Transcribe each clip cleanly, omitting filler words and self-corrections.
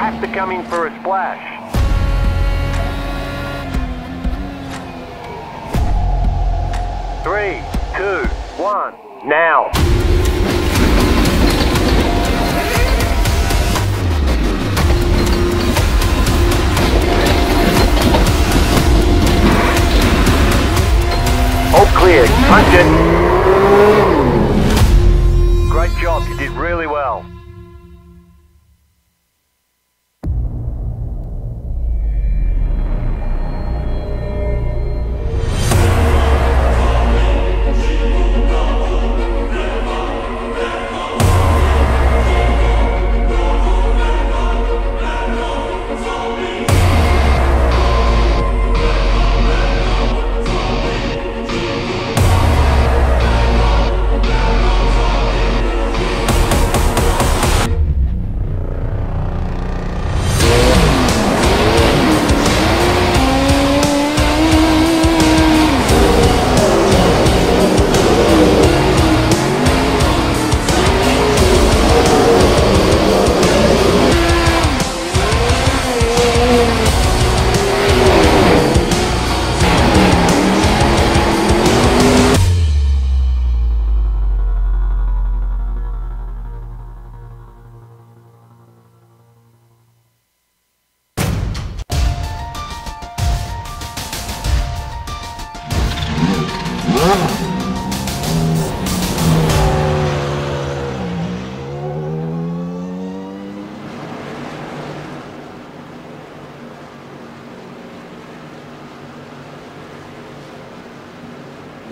have to come in for a splash. Three, two, one, now. All clear, punch it. Great job, you did really well.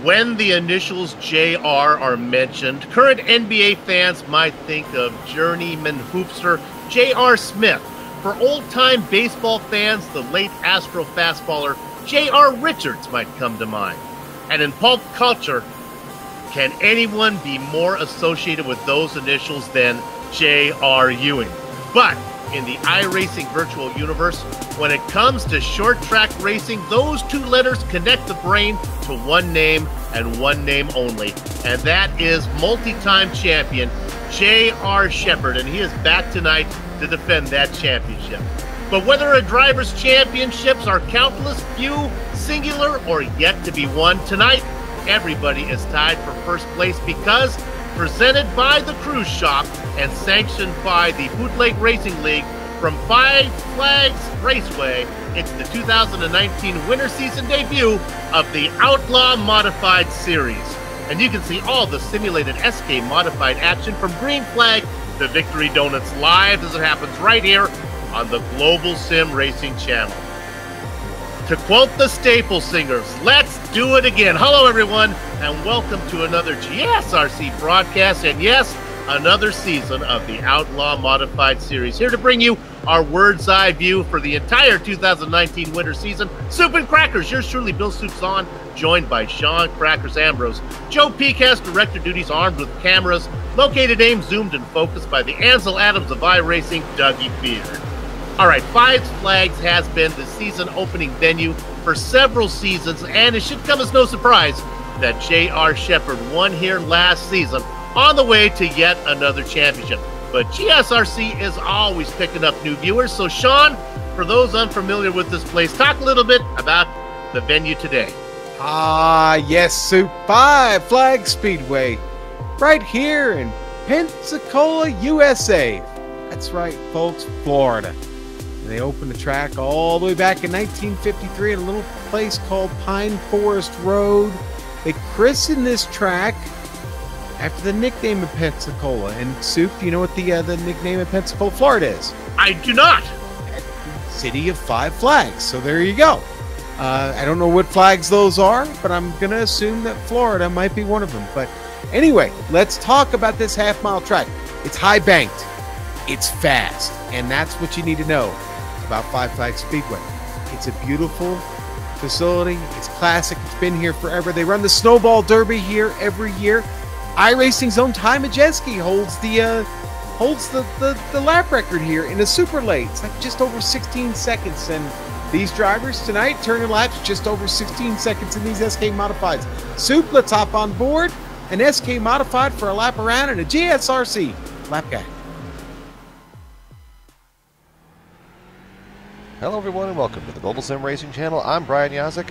When the initials JR are mentioned, current NBA fans might think of journeyman hoopster J.R. Smith. For old-time baseball fans, the late Astro fastballer J.R. Richards might come to mind. And in pulp culture, can anyone be more associated with those initials than J.R. Ewing? But in the iRacing virtual universe, when it comes to short track racing, those two letters connect the brain to one name and one name only, and that is multi-time champion J.R. Shepherd, and he is back tonight to defend that championship. But whether a driver's championships are countless, few, singular, or yet to be won, tonight everybody is tied for first place because, presented by the Cruise Shop and sanctioned by the Bootleg Racing League from Five Flags Raceway, it's the 2019 winter season debut of the Outlaw Modified Series. And you can see all the simulated SK Modified action from Green Flag to Victory Donuts live as it happens right here on the Global SimRacing Channel. To quote the Staple Singers, let's do it again. Hello, everyone, and welcome to another GSRC broadcast, and yes, another season of the Outlaw Modified Series. Here to bring you our bird's eye view for the entire 2019 winter season. Soup and Crackers, yours truly, Bill Soups On, joined by Sean Crackers Ambrose. Joe Peak has director duties armed with cameras, located, aimed, zoomed, and focused by the Ansel Adams of iRacing, Dougie Beard. All right, Five Flags has been the season opening venue for several seasons, and it should come as no surprise that J.R. Shepherd won here last season on the way to yet another championship. But GSRC is always picking up new viewers. So, Sean, for those unfamiliar with this place, talk a little bit about the venue today. Yes, Soup. Five Flags Speedway, right here in Pensacola, USA. That's right, folks, Florida. They opened the track all the way back in 1953 in a little place called Pine Forest Road. They christened this track after the nickname of Pensacola. And Soup, do you know what the nickname of Pensacola, Florida is? I do not. City of Five Flags. So there you go. I don't know what flags those are, but I'm going to assume that Florida might be one of them. But anyway, let's talk about this half-mile track. It's high banked. It's fast. And that's what you need to know about Five Flags Speedway. It's a beautiful facility. It's classic. It's been here forever. They run the Snowball Derby here every year. iRacing's own Ty Majeski holds the lap record here in a super late. It's like just over 16 seconds, and these drivers tonight turning laps just over 16 seconds in these SK Modifieds. Soup, let's hop on board an SK Modified for a lap around and a GSRC lap guide. Hello everyone and welcome to the Global SimRacing Channel. I'm Brian Yazek.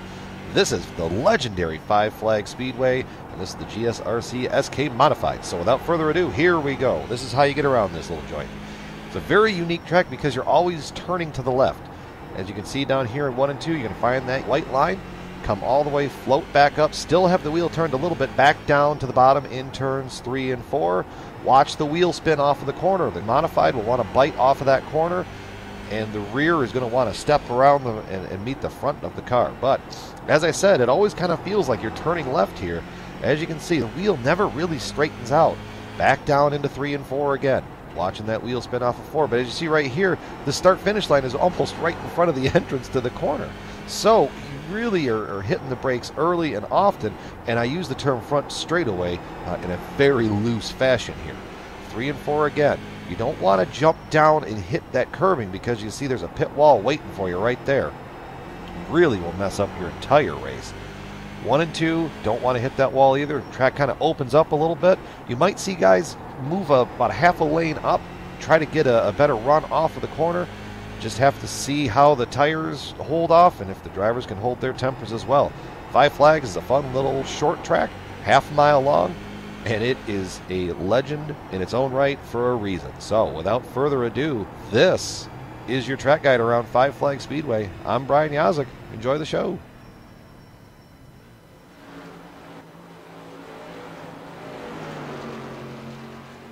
This is the legendary Five Flag Speedway, and this is the GSRC SK Modified. So without further ado, here we go. This is how you get around this little joint. It's a very unique track because you're always turning to the left. As you can see down here in 1 and 2, you're going to find that white line, come all the way, float back up, still have the wheel turned a little bit back down to the bottom in turns 3 and 4. Watch the wheel spin off of the corner. The Modified will want to bite off of that corner, and the rear is going to want to step around and meet the front of the car. But as I said, it always kind of feels like you're turning left here. As you can see, the wheel never really straightens out. Back down into 3 and 4 again. Watching that wheel spin off of 4. But as you see right here, the start-finish line is almost right in front of the entrance to the corner. So you really are hitting the brakes early and often, and I use the term front straightaway in a very loose fashion here. 3 and 4 again. You don't want to jump down and hit that curbing because you see there's a pit wall waiting for you right there. Really will mess up your entire race. 1 and 2, don't want to hit that wall either. The track kind of opens up a little bit. You might see guys move about half a lane up, try to get a better run off of the corner. Just have to see how the tires hold off and if the drivers can hold their tempers as well. Five Flags is a fun little short track, half a mile long, and it is a legend in its own right for a reason. So without further ado, this is your track guide around Five Flag Speedway. I'm Brian Yazek. Enjoy the show.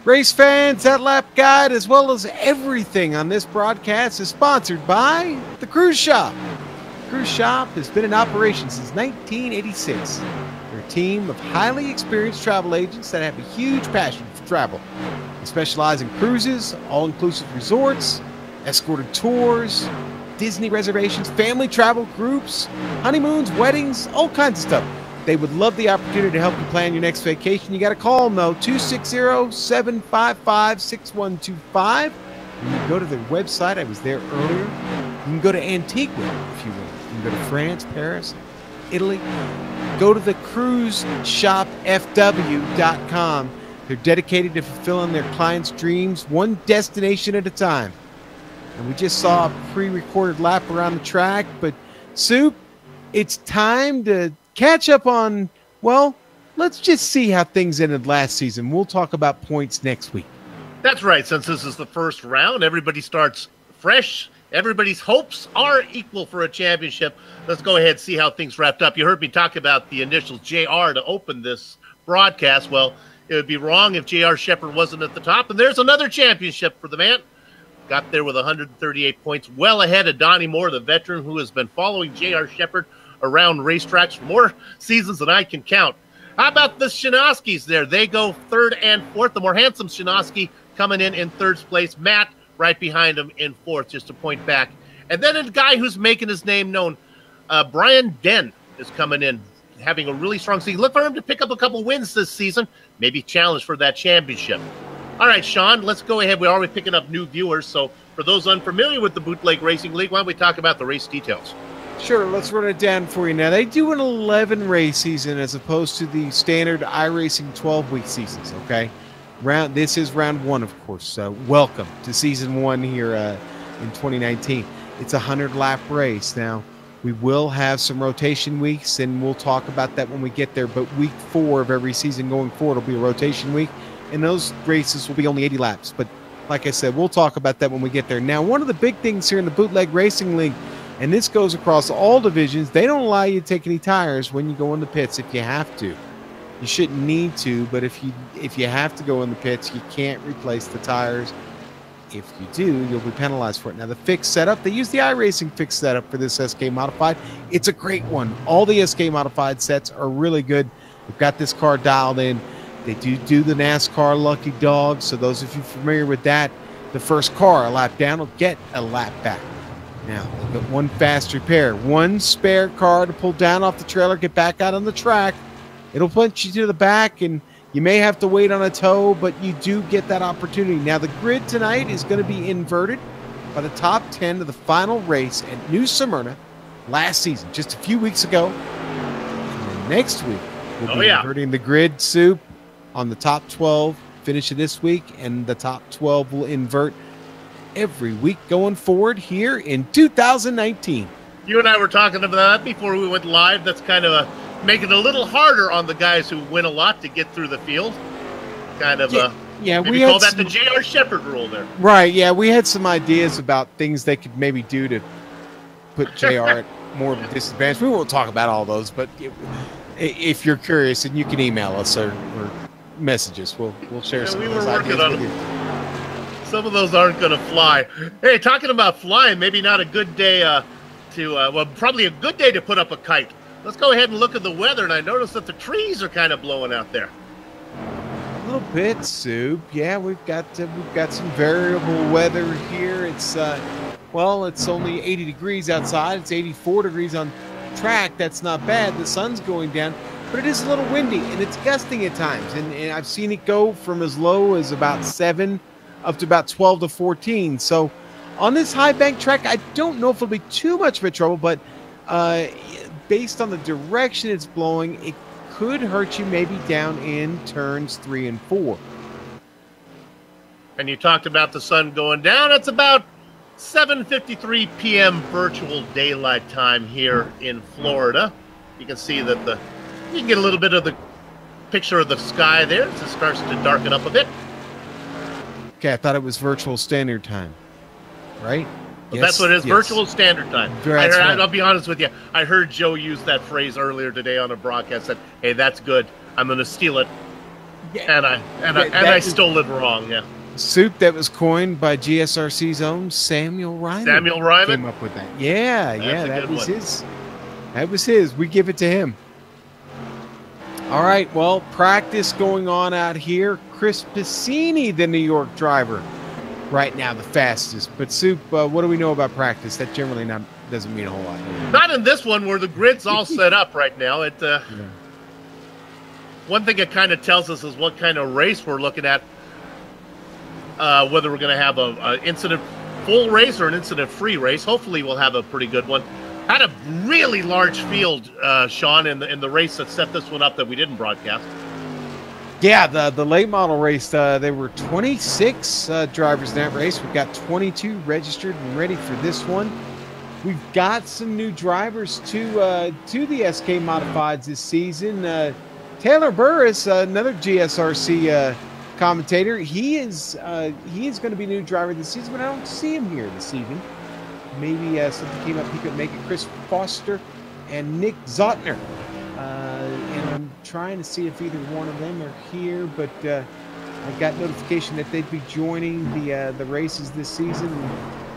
Race fans, that lap guide, as well as everything on this broadcast, is sponsored by the Cruise Shop. The Cruise Shop has been in operation since 1986. They're a team of highly experienced travel agents that have a huge passion for travel. They specialize in cruises, all-inclusive resorts, escorted tours, Disney reservations, family travel groups, honeymoons, weddings, all kinds of stuff. They would love the opportunity to help you plan your next vacation. You got to call them, though, 260-755-6125. You can go to their website. I was there earlier. You can go to Antigua, if you will. You can go to France, Paris, Italy. Go to the cruiseshopfw.com. They're dedicated to fulfilling their clients' dreams, one destination at a time. And we just saw a pre-recorded lap around the track. But, Soup, it's time to catch up on, well, let's just see how things ended last season. We'll talk about points next week. That's right. Since this is the first round, everybody starts fresh. Everybody's hopes are equal for a championship. Let's go ahead and see how things wrapped up. You heard me talk about the initials JR to open this broadcast. Well, it would be wrong if JR Shepard wasn't at the top. And there's another championship for the man. Got there with 138 points, well ahead of Donnie Moore, the veteran who has been following JR Shepard around racetracks for more seasons than I can count. How about the Shinoskis there? They go third and fourth. The more handsome Shinoski coming in third place. Matt right behind him in fourth, just a point back. And then a guy who's making his name known, Brian Den, is coming in, having a really strong season. Look for him to pick up a couple wins this season, maybe challenge for that championship. All right, Sean, let's go ahead. We're already picking up new viewers, so for those unfamiliar with the Bootleg Racing League, why don't we talk about the race details? Sure, let's run it down for you now. They do an 11-race season as opposed to the standard iRacing 12-week seasons, okay? This is round 1, of course, so welcome to season 1 here in 2019. It's a 100-lap race. Now, we will have some rotation weeks, and we'll talk about that when we get there, but week 4 of every season going forward will be a rotation week, and those races will be only 80 laps. But like I said, we'll talk about that when we get there. Now, one of the big things here in the Bootleg Racing League, and this goes across all divisions, they don't allow you to take any tires when you go in the pits if you have to. You shouldn't need to, but if you have to go in the pits, you can't replace the tires. If you do, you'll be penalized for it. Now, the fixed setup, they use the iRacing fixed setup for this SK Modified. It's a great one. All the SK Modified sets are really good. We've got this car dialed in. They do the NASCAR Lucky Dog, so those of you familiar with that, the first car a lap down will get a lap back. Now, they've got one fast repair, one spare car to pull down off the trailer, get back out on the track. It'll punch you to the back, and you may have to wait on a tow, but you do get that opportunity. Now, the grid tonight is going to be inverted by the top 10 of the final race at New Smyrna last season, just a few weeks ago. And then next week, we'll be inverting the grid, Soup, on the top 12, finish of this week, and the top 12 will invert every week going forward here in 2019. You and I were talking about that before we went live. That's kind of making it a little harder on the guys who win a lot to get through the field. Kind of, yeah, maybe call that the J.R. Shepherd rule there. Right, yeah, we had some ideas about things they could maybe do to put JR at more of a disadvantage. We won't talk about all those, but if you're curious, and you can email us or message us, we'll share some of those ideas with you. Some of those aren't going to fly. Hey, talking about flying, maybe not a good day well, probably a good day to put up a kite. Let's go ahead and look at the weather, and I noticed that the trees are kind of blowing out there. A little bit, Soup. Yeah, we've got some variable weather here. It's it's only 80 degrees outside. It's 84 degrees on track. That's not bad. The sun's going down, but it is a little windy, and it's gusting at times. And I've seen it go from as low as about 7 up to about 12 to 14. So on this high bank track, I don't know if it'll be too much of a trouble, but based on the direction it's blowing, it could hurt you maybe down in turns 3 and 4. And you talked about the sun going down. It's about 7:53 p.m. virtual daylight time here in Florida. You can see that you can get a little bit of the picture of the sky there as it starts to darken up a bit. Okay, I thought it was virtual standard time, right? But that's what it is, virtual standard time. I'll be honest with you. I heard Joe use that phrase earlier today on a broadcast. Said, "Hey, that's good. I'm going to steal it," and I stole it wrong. Yeah. Soup that was coined by GSRC's own Samuel Ryman. Samuel Ryman came up with that. Yeah, that was his. That was his. We give it to him. All right. Well, practice going on out here. Chris Piscini, the New York driver. Right now, the fastest. But Soup, what do we know about practice? That generally doesn't mean a whole lot. Not in this one where the grid's all set up right now. One thing it kind of tells us is what kind of race we're looking at. Whether we're going to have an incident full race or an incident free race. Hopefully, we'll have a pretty good one. Had a really large field, Sean, in the race that set this one up that we didn't broadcast. Yeah, the late model race, there were 26 drivers in that race. We've got 22 registered and ready for this one. We've got some new drivers to the SK Modifieds this season. Taylor Burris, another GSRC commentator, he is going to be new driver this season, but I don't see him here this evening. Maybe something came up he could make it. Chris Foster and Nick Zotner. And I'm trying to see if either one of them are here, but I got notification that they'd be joining the races this season.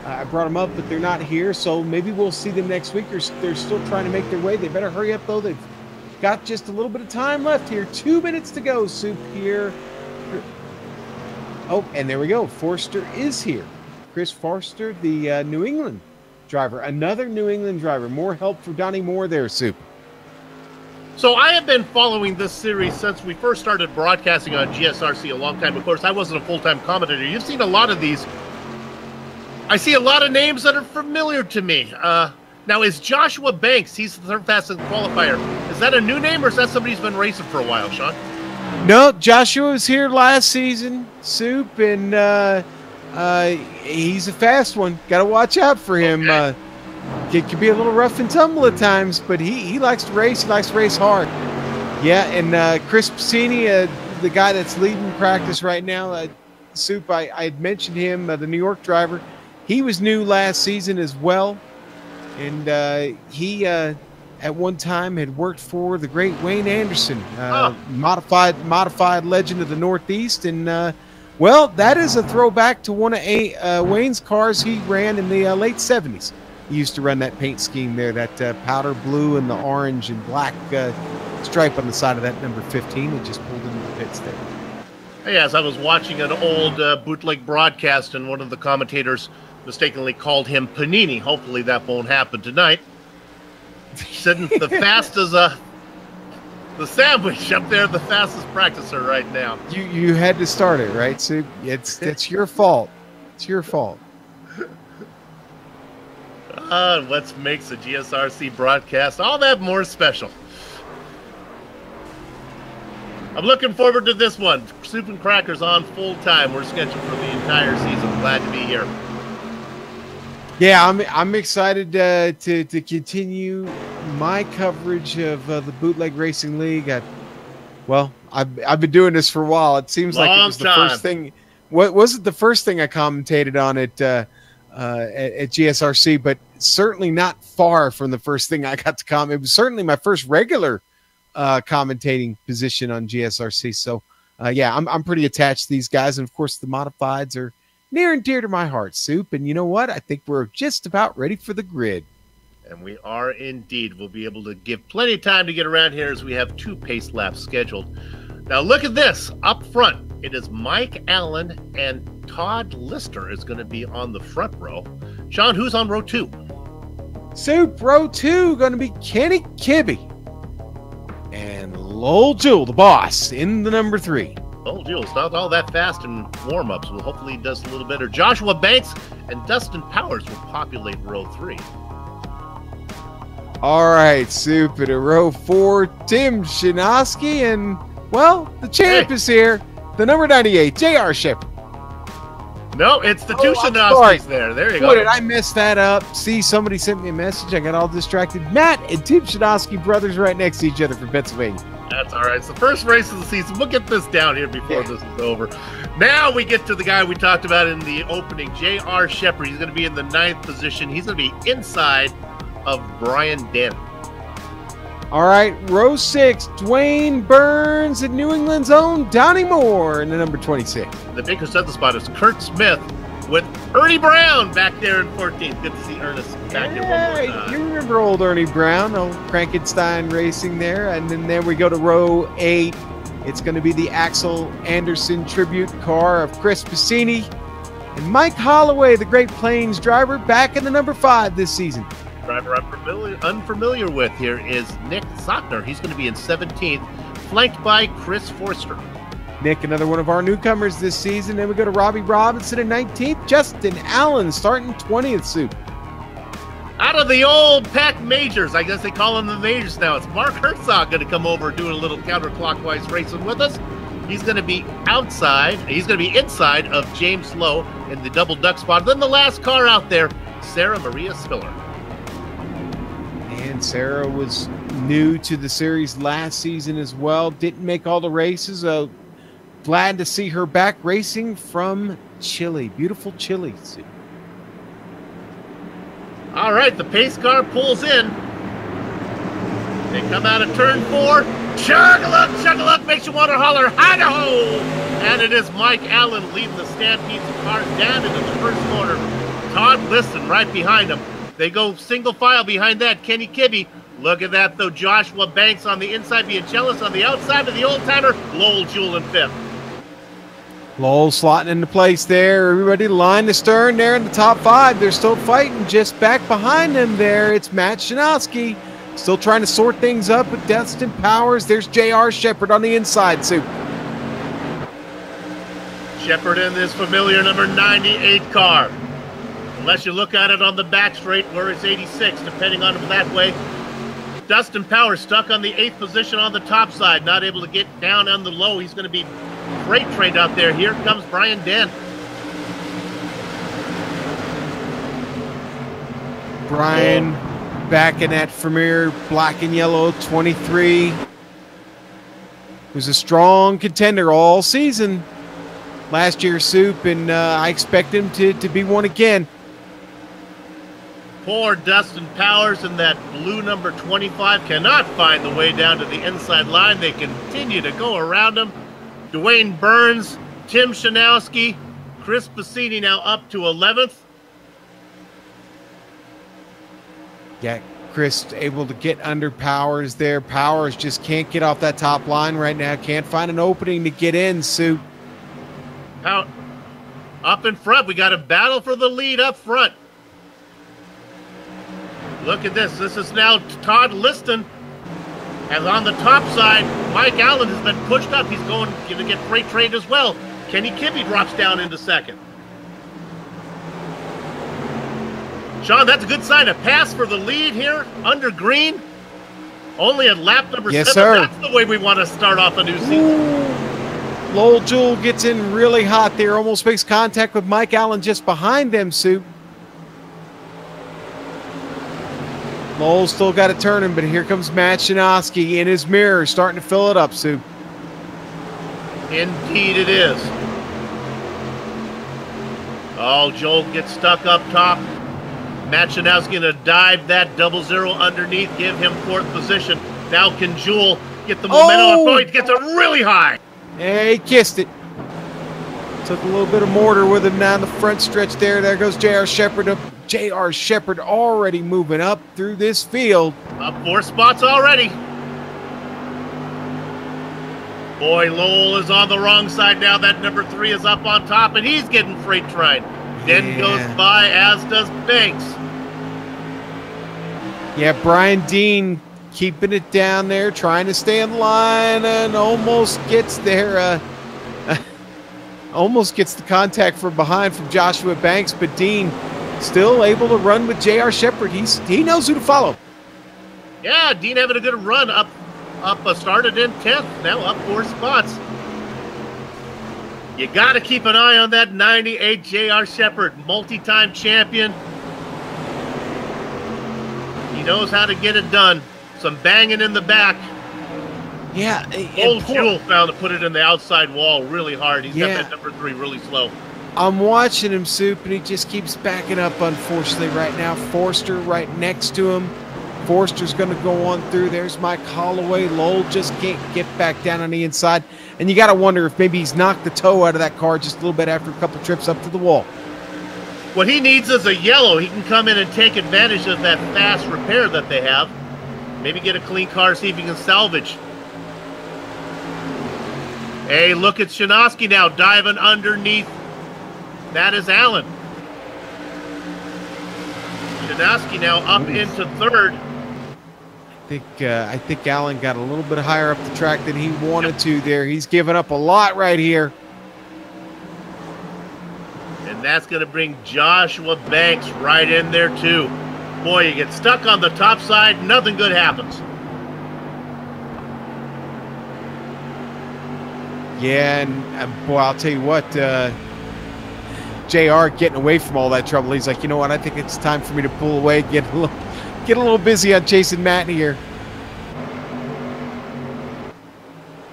I brought them up, but they're not here, so maybe we'll see them next week. They're still trying to make their way. They better hurry up, though. They've got just a little bit of time left here. 2 minutes to go, Soup here. Oh, and there we go. Forster is here. Chris Forster, the New England driver. Another New England driver. More help for Donnie Moore there, Soup. So I have been following this series since we first started broadcasting on GSRC a long time. Of course, I wasn't a full-time commentator. You've seen a lot of these. I see a lot of names that are familiar to me. Now, is Joshua Banks, he's the third fastest qualifier, is that a new name or is that somebody who's been racing for a while, Sean? No, Joshua was here last season, Soup, and he's a fast one. Got to watch out for him. Okay. It can be a little rough and tumble at times, but he likes to race. He likes to race hard. Yeah, and Chris Piscini, the guy that's leading practice right now, Soup, I had mentioned him, the New York driver. He was new last season as well, and he at one time had worked for the great Wayne Anderson, modified legend of the Northeast, and well, that is a throwback to one of Wayne's cars he ran in the late 70s. He used to run that paint scheme there, that powder blue and the orange and black stripe on the side of that number 15. It just pulled into the pits there. Hey, as I was watching an old bootleg broadcast, and one of the commentators mistakenly called him Panini. Hopefully that won't happen tonight. Sitting the fastest, the sandwich up there, the fastest practicer right now. You had to start it, right? So it's your fault. It's your fault. What makes a GSRC broadcast all that more special. I'm looking forward to this one. Soup and Crackers on full time. We're scheduled for the entire season. Glad to be here. Yeah, I'm excited to continue my coverage of the Bootleg Racing League. I've been doing this for a while. It seems like it was the first thing. What was it? The first thing I commentated on at GSRC, but certainly not far from the first thing I got to comment. It was certainly my first regular commentating position on GSRC. So yeah, I'm pretty attached to these guys, and of course the modifieds are near and dear to my heart, Soup. And you know what? I think we're just about ready for the grid. And we are indeed. We'll be able to give plenty of time to get around here as we have 2 pace laps scheduled. Now look at this. Up front, it is Mike Allen and Todd Lister is going to be on the front row. Sean, who's on row 2? Soup, row 2, going to be Kenny Kibbe. And Lowell Jewell, the boss, in the number 3. Oh, Jules, not all that fast in warm-ups. Well, hopefully he does a little better. Joshua Banks and Dustin Powers will populate row 3. All right, Soup, at a row 4, Tim Shinowski, and, well, the champ is here, the number 98, J.R. Shepard. No, it's the two Shinowskis there. There you go. Did I mess that up? See, somebody sent me a message. I got all distracted. Matt and Tim Shinowski brothers right next to each other from Pennsylvania. That's all right. It's the first race of the season. We'll get this down here before this is over. Now we get to the guy we talked about in the opening, J.R. Shepard. He's going to be in the 9th position. He's going to be inside of Brian Denton. All right, row 6, Dwayne Burns and New England's own Donnie Moore in the number 26. The big consensus spot is Kurt Smith with Ernie Brown back there in 14th. Good to see Ernest back here one more time. You remember old Ernie Brown, old Frankenstein Racing there. And then we go to row 8. It's going to be the Axel Anderson tribute car of Chris Piscini. And Mike Holloway, the Great Plains driver, back in the number 5 this season. Driver I'm unfamiliar with here is Nick Zockner. He's going to be in 17th, flanked by Chris Forster. Nick, another one of our newcomers this season. Then we go to Robbie Robinson in 19th. Justin Allen starting 20th, Soup. Out of the old Pack Majors, I guess they call them the Majors now. It's Mark Herzog going to come over doing a little counterclockwise racing with us. He's going to be outside. He's going to be inside of James Lowe in the double duck spot. Then the last car out there, Sarah Maria Spiller. And Sarah was new to the series last season as well. Didn't make all the races. Glad to see her back racing from Chile. Beautiful Chile. All right, the pace car pulls in. They come out of turn 4. Chug-a-luck makes you want to holler, Idaho! And it is Mike Allen leading the Stampede cars down into the first corner. Todd Liston right behind him. They go single file behind that. Kenny Kibbe. Look at that, though. Joshua Banks on the inside, Bianchellis on the outside of the old-timer. Lowell Jewell in 5th. Lowell slotting into place there. Everybody line the stern there in the top 5. They're still fighting. Just back behind them there, it's Matt Shinowski. Still trying to sort things up with Dustin Powers. There's J.R. Shepard on the inside, Soup. Shepard in this familiar number 98 car. Unless you look at it on the back straight where it's 86, depending on it that way. Dustin Powers stuck on the 8th position on the top side, not able to get down on the low. He's going to be freight trained out there. Here comes Brian Dent. Brian back in that familiar black and yellow 23. Was a strong contender all season last year, Soup, and I expect him to be one again. Poor Dustin Powers in that blue number 25 cannot find the way down to the inside line. They continue to go around him. Dwayne Burns, Tim Shinowski, Chris Piscini now up to 11th. Yeah, Chris able to get under Powers there. Powers just can't get off that top line right now. Can't find an opening to get in, Soup. Up in front, we got a battle for the lead up front. Look at this. This is now Todd Liston. And on the top side, Mike Allen has been pushed up. He's going to get freight trained as well. Kenny Kibbe drops down into 2nd. Sean, that's a good sign. A pass for the lead here under green. Only at lap number 7. Sir. That's the way we want to start off a new season. Lowell Jewell gets in really hot there. Almost makes contact with Mike Allen just behind them, Soup. Lowell's still got it turning, but here comes Matt Shinoski in his mirror, starting to fill it up, Sue. Indeed it is. Oh, Joel gets stuck up top. Matt Shinoski going to dive that 00 underneath, give him 4th position. Now can Jewel get the momentum? Oh, he gets it really high. Yeah, he kissed it. Took a little bit of mortar with him down the front stretch there. There goes J.R. Shepherd up. J.R. Shepherd already moving up through this field. Up 4 spots already. Boy, Lowell is on the wrong side now. That number 3 is up on top, and he's getting freight tried. Then goes by, as does Banks. Yeah, Brian Dean keeping it down there, trying to stay in line, and almost gets there. Almost gets the contact from behind from Joshua Banks, but Dean still able to run with J.R. Shepherd. He knows who to follow. Yeah, Dean having a good run up started in 10th, now up 4 spots. You got to keep an eye on that 98 J.R. Shepherd, multi-time champion. He knows how to get it done. Some banging in the back. Yeah. Old Jewel found to put it in the outside wall really hard. He's got that number 3 really slow. I'm watching him, Soup, and he just keeps backing up, unfortunately, right now. Forster right next to him. Forster's going to go on through. There's Mike Holloway. Lowell just can't get back down on the inside. And you got to wonder if maybe he's knocked the toe out of that car just a little bit after a couple trips up to the wall. What he needs is a yellow. He can come in and take advantage of that fast repair that they have. Maybe get a clean car, see if he can salvage. Hey, look at Shinoski now diving underneath. That is Allen. Shinoski now up into 3rd. I think Allen got a little bit higher up the track than he wanted to there. He's given up a lot right here. And that's going to bring Joshua Banks right in there too. Boy, you get stuck on the top side, nothing good happens. Yeah, and boy, I'll tell you what, JR getting away from all that trouble. He's like, you know what, I think it's time for me to pull away, get a little busy on chasing Matt here.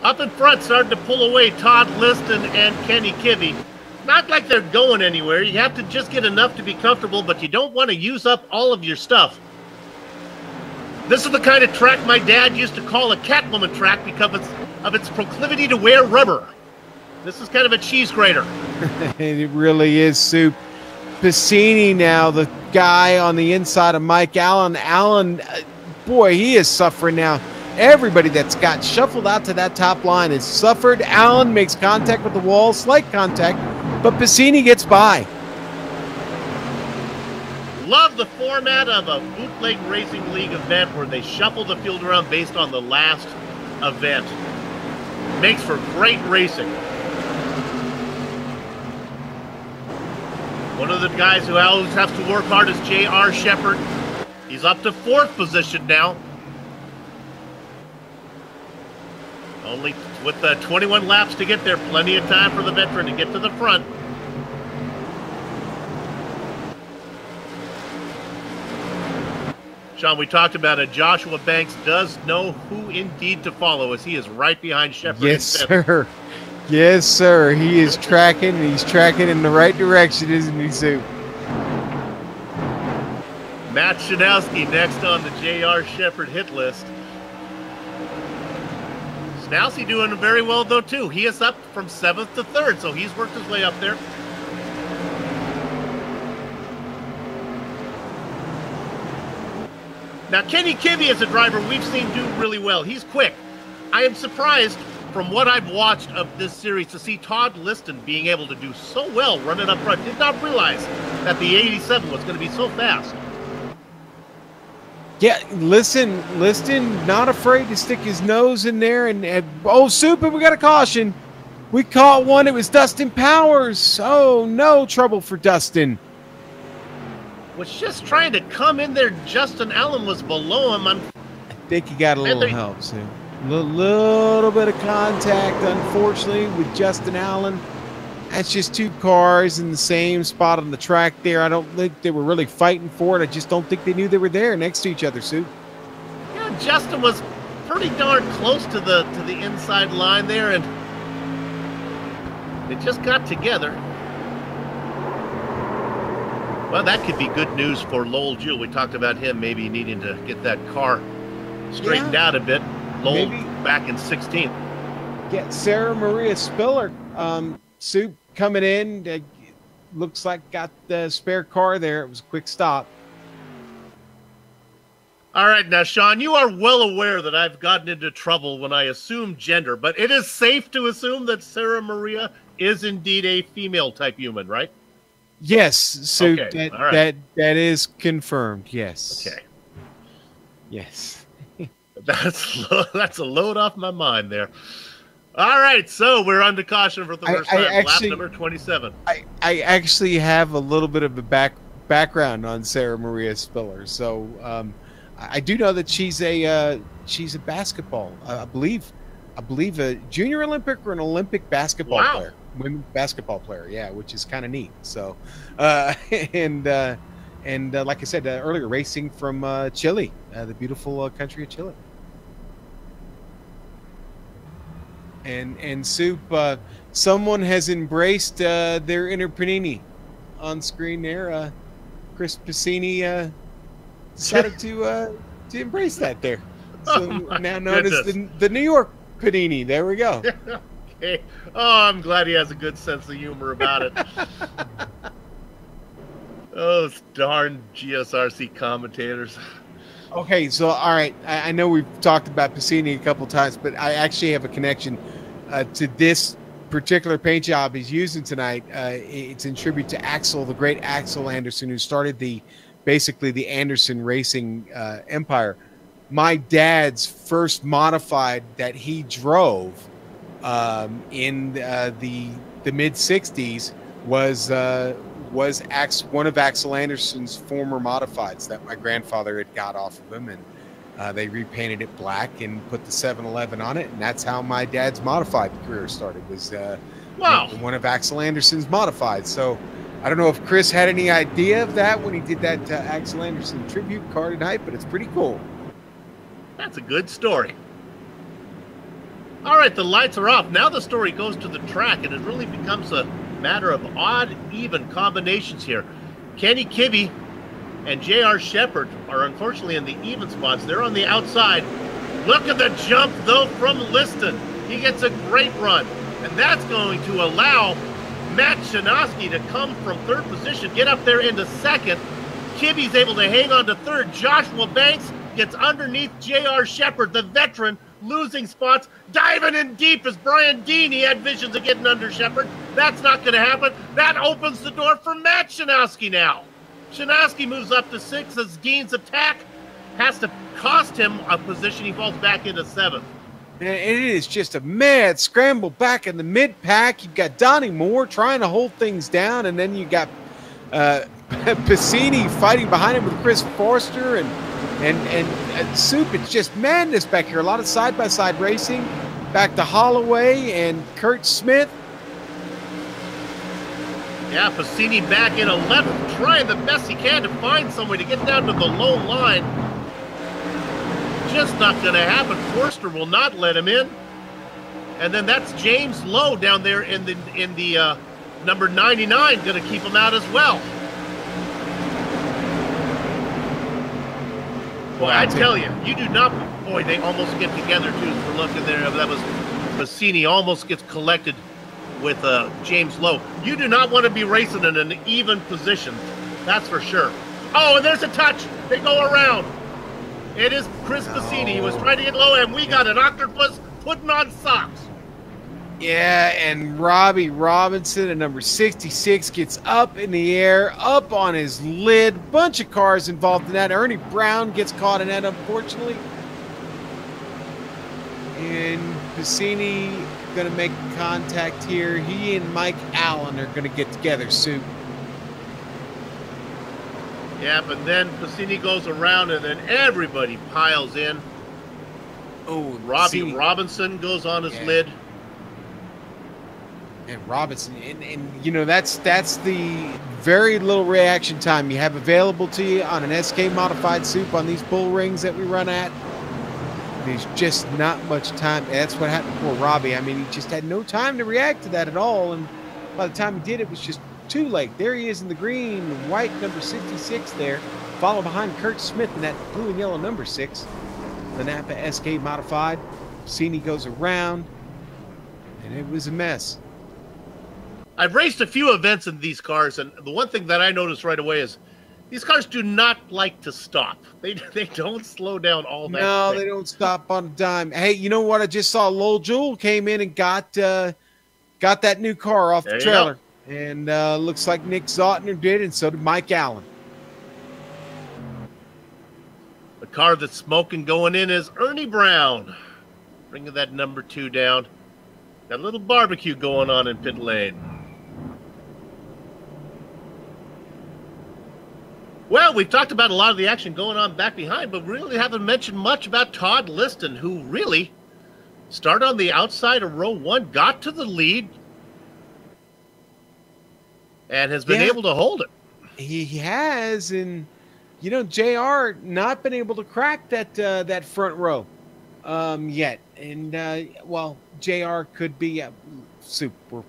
Up in front, starting to pull away Todd Liston and Kenny Kivy. Not like they're going anywhere. You have to just get enough to be comfortable, but you don't want to use up all of your stuff. This is the kind of track my dad used to call a Catwoman track because of its proclivity to wear rubber. This is kind of a cheese grater. It really is, Soup. Piscini now, the guy on the inside of Mike Allen. Allen, boy, he is suffering now. Everybody that's got shuffled out to that top line has suffered. Allen makes contact with the wall, slight contact, but Piscini gets by. Love the format of a Bootleg Racing League event where they shuffle the field around based on the last event. Makes for great racing. One of the guys who always has to work hard is J.R. Shepherd. He's up to 4th position now. Only with 21 laps to get there, plenty of time for the veteran to get to the front. Sean, we talked about it. Joshua Banks does know who indeed to follow as he is right behind Shepherd. Yes, sir. Yes, sir. He is tracking. He's tracking in the right direction, isn't he, Sue? Matt Shinoski next on the J.R. Shepherd hit list. Schnauzey doing very well, though, too. He is up from 7th to 3rd, so he's worked his way up there. Now, Kenny Kivy is a driver we've seen do really well. He's quick. I am surprised from what I've watched of this series to see Todd Liston being able to do so well running up front. Did not realize that the 87 was going to be so fast. Yeah, Liston not afraid to stick his nose in there. And oh, Super, we got a caution. We caught one. It was Dustin Powers. Oh, no trouble for Dustin. Was just trying to come in there. Justin Allen was below him. I think he got a little help, Sue. A little bit of contact, unfortunately, with Justin Allen. That's just two cars in the same spot on the track there. I don't think they were really fighting for it. I just don't think they knew they were there next to each other, Sue. Yeah, Justin was pretty darn close to the inside line there, and they just got together. Well, that could be good news for Lowell Jewell. We talked about him maybe needing to get that car straightened out a bit. Lowell back in 16th. Get Sarah Maria Spiller, Sue, coming in. Looks like got the spare car there. It was a quick stop. All right, now, Sean, you are well aware that I've gotten into trouble when I assume gender, but it is safe to assume that Sarah Maria is indeed a female-type human, right? Yes, so okay. that is confirmed. Yes. Okay. Yes. That's a load off my mind there. All right, so we're under caution for the first time. Lap number 27. I actually have a little bit of a background on Sarah Maria Spiller, so I do know that she's a basketball. I believe a junior Olympic or an Olympic basketball player. Women's basketball player, yeah, which is kind of neat. So, and like I said earlier, racing from Chile, the beautiful country of Chile. And Soup, someone has embraced their inner Panini on screen there. Chris Piscini decided to embrace that there. So now known as the New York Panini. There we go. Okay. Oh, I'm glad he has a good sense of humor about it. Oh, those darn GSRC commentators. Okay, so all right, I know we've talked about Piscini a couple times, but I actually have a connection to this particular paint job he's using tonight. It's in tribute to Axel, the great Axel Anderson, who started basically the Anderson Racing empire. My dad's first modified that he drove in the mid '60s was one of Axel Anderson's former modifieds that my grandfather had got off of him, and they repainted it black and put the 711 on it, and that's how my dad's modified career started. Was one of Axel Anderson's modifieds. So I don't know if Chris had any idea of that when he did that Axel Anderson tribute car tonight, but it's pretty cool. That's a good story. All right, the lights are off. Now the story goes to the track, and it really becomes a matter of odd, even combinations here. Kenny Kibbe and J.R. Shepard are unfortunately in the even spots. They're on the outside. Look at the jump, though, from Liston. He gets a great run, and that's going to allow Matt Shanoski to come from third position, get up there into second. Kibbe's able to hang on to third. Joshua Banks gets underneath J.R. Shepard, the veteran, losing spots, diving in deep as Brian Dean. He had visions of getting under Shepard. That's not going to happen. That opens the door for Matt Shanoski now. Shanoski moves up to 6 as Dean's attack has to cost him a position. He falls back into 7th. And it is just a mad scramble back in the mid-pack. You've got Donnie Moore trying to hold things down, and then you got Piscini fighting behind him with Chris Forster and Soup. It's just madness back here. A lot of side-by-side racing. Back to Holloway and Kurt Smith. Yeah, Piscini back in 11th, trying the best he can to find some way to get down to the low line. Just not going to happen. Forster will not let him in. And then that's James Lowe down there in the number 99, going to keep him out as well. Boy, I tell you, you do not. Boy, they almost get together too. We're looking there. That was Piscini almost gets collected with James Lowe. You do not want to be racing in an even position. That's for sure. Oh, and there's a touch. They go around. It is Chris Piscini. He was trying to get low, and we got an octopus putting on socks. Yeah, and Robbie Robinson at number 66 gets up in the air, up on his lid. Bunch of cars involved in that. Ernie Brown gets caught in that, unfortunately. And Piscini going to make contact here. He and Mike Allen are going to get together soon. Yeah, but then Piscini goes around, and then everybody piles in. Oh, Robbie Robinson goes on his lid. And Robinson, and you know, that's the very little reaction time you have available to you on an SK modified soup on these bull rings that we run at. There's just not much time. That's what happened for Robbie. I mean, he just had no time to react to that at all. And by the time he did, it was just too late. There he is in the green, white number 66 there, followed behind Kurt Smith in that blue and yellow number 6. The Napa SK modified. Cini goes around, and it was a mess. I've raced a few events in these cars, and the one thing that I noticed right away is these cars do not like to stop. They don't slow down all that. No, quick. they don't stop on a dime. Hey, you know what? I just saw Lowell Jewell came in and got that new car off the trailer. And looks like Nick Zotner did, and so did Mike Allen. The car that's smoking going in is Ernie Brown. Bringing that number 2 down. Got a little barbecue going on in pit lane. Well, we've talked about a lot of the action going on back behind, but really haven't mentioned much about Todd Liston, who really started on the outside of row 1, got to the lead, and has been able to hold it. He has, and you know, JR not been able to crack that front row yet. And well, JR could be soup. We're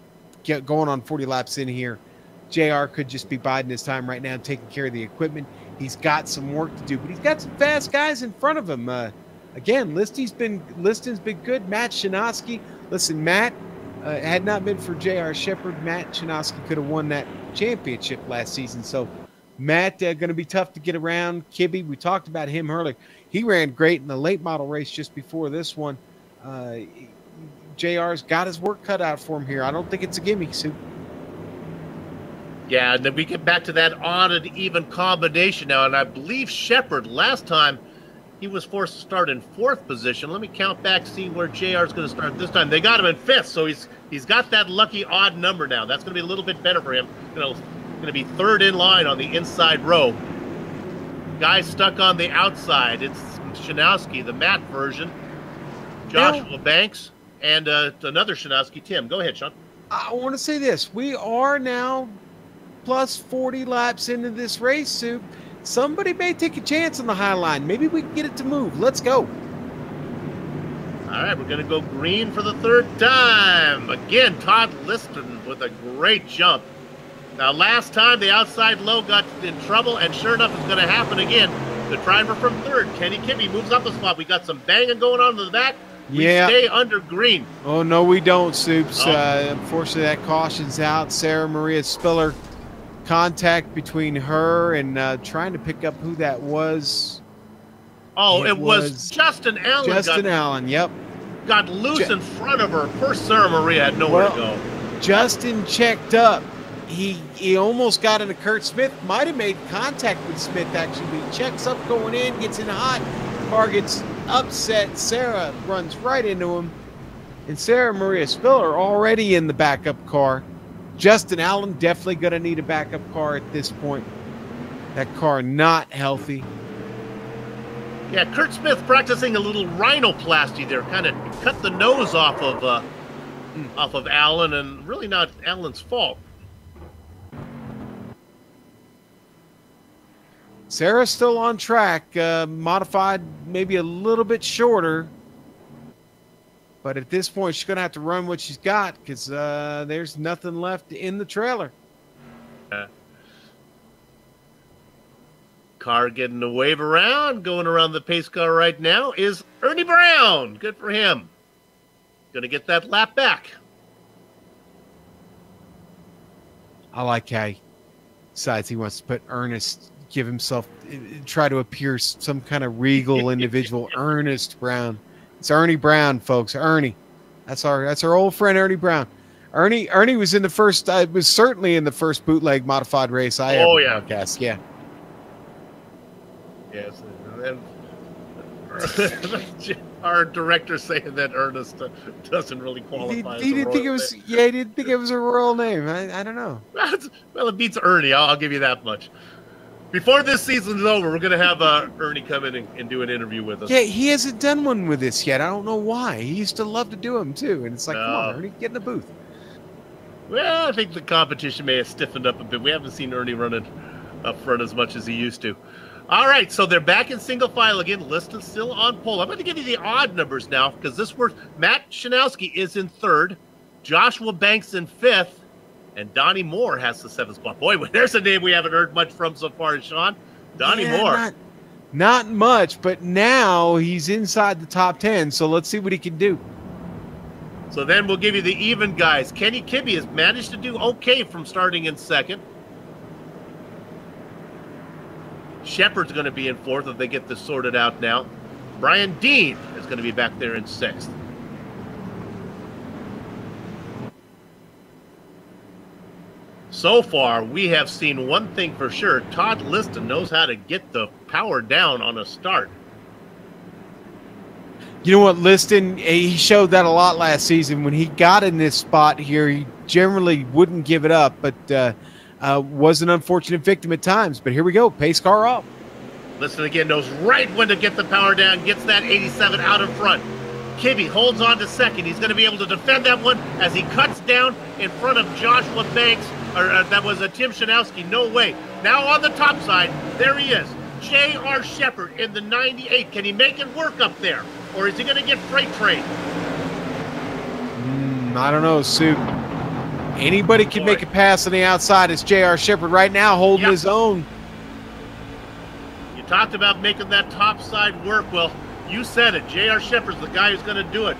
going on 40 laps in here. JR could just be biding his time right now, taking care of the equipment. He's got some work to do, but he's got some fast guys in front of him. Again, Liston's been good. Matt Shinosky. Listen, Matt, had not been for J.R. Shepard, Matt Shinosky could have won that championship last season. So Matt going to be tough to get around. Kibbe, we talked about him earlier. He ran great in the late model race just before this one. JR's got his work cut out for him here. I don't think it's a gimme, Sue. Yeah, and then we get back to that odd and even combination now. And I believe Shepard, last time, he was forced to start in 4th position. Let me count back, see where JR's going to start this time. They got him in 5th, so he's got that lucky odd number now. That's going to be a little bit better for him. Going to be 3rd in line on the inside row. Guys stuck on the outside. It's Shinosky, the Matt version. Joshua Banks, and another Shinosky, Tim. Go ahead, Sean. I want to say this. We are now plus 40 laps into this race, Soup. Somebody may take a chance on the high line. Maybe we can get it to move. Let's go. All right, we're going to go green for the 3rd time. Again, Todd Liston with a great jump. Now, last time the outside low got in trouble, and sure enough, it's going to happen again. The driver from 3rd, Kenny Kibbe, moves up a spot. We got some banging going on in the back. We stay under green. Oh, no, we don't, Soups. Unfortunately, that caution's out. Sarah Maria Spiller. Contact between her and trying to pick up who that was. Oh, it was Justin Allen. Justin Allen, yep. Got loose in front of her. Poor Sarah Maria had nowhere to go. Justin checked up. He almost got into Kurt Smith. Might have made contact with Smith, actually. But he checks up going in, gets in hot. Car gets upset. Sarah runs right into him. And Sarah Maria Spiller already in the backup car. Justin Allen definitely going to need a backup car at this point. That car not healthy. Yeah, Kurt Smith practicing a little rhinoplasty there. Kind of cut the nose off of Allen, and really not Allen's fault. Sarah's still on track. Modified maybe a little bit shorter. But at this point, she's going to have to run what she's got because there's nothing left in the trailer. Car getting a wave around, going around the pace car right now is Ernie Brown. Good for him. Going to get that lap back. I like how he decides he wants to put Ernest, give himself, try to appear some kind of regal individual. Ernest Brown. It's Ernie Brown, folks. Ernie. That's our old friend Ernie Brown. Ernie was in the first. Was certainly in the first bootleg modified race I ever broadcast. Yeah. Yes. And our director saying that Ernest doesn't really qualify. He didn't think it was. Yeah, he didn't think it was a royal name. I don't know. Well, it beats Ernie. I'll give you that much. Before this season's over, we're going to have Ernie come in and do an interview with us. Yeah, he hasn't done one with us yet. I don't know why. He used to love to do them, too. And it's like, come on, Ernie, get in the booth. Well, I think the competition may have stiffened up a bit. We haven't seen Ernie running up front as much as he used to. All right, so they're back in single file again. List is still on pole. I'm going to give you the odd numbers now because this works. Matt Shanowski is in third, Joshua Banks in fifth, and Donnie Moore has the seventh spot. Boy, there's a name we haven't heard much from so far, Sean. Donnie Moore. Not much, but now he's inside the top 10, so let's see what he can do. So then we'll give you the even guys. Kenny Kibbe has managed to do okay from starting in second. Shepard's going to be in fourth if they get this sorted out now. Brian Dean is going to be back there in sixth. So far, we have seen one thing for sure. Todd Liston knows how to get the power down on a start. You know what, Liston, he showed that a lot last season. When he got in this spot here, he generally wouldn't give it up, but was an unfortunate victim at times. But here we go, pace car off. Liston again knows right when to get the power down, gets that 87 out in front. Kibbe holds on to second. He's going to be able to defend that one as he cuts down in front of Joshua Banks. That was a Tim Shanowski. No way. Now on the top side, there he is. J.R. Shepard in the 98. Can he make it work up there? Or is he going to get freight train? I don't know, Soup. Anybody can make a pass on the outside. It's J.R. Shepard right now holding his own. You talked about making that top side work. Well, you said it. J.R. Shepard's the guy who's going to do it.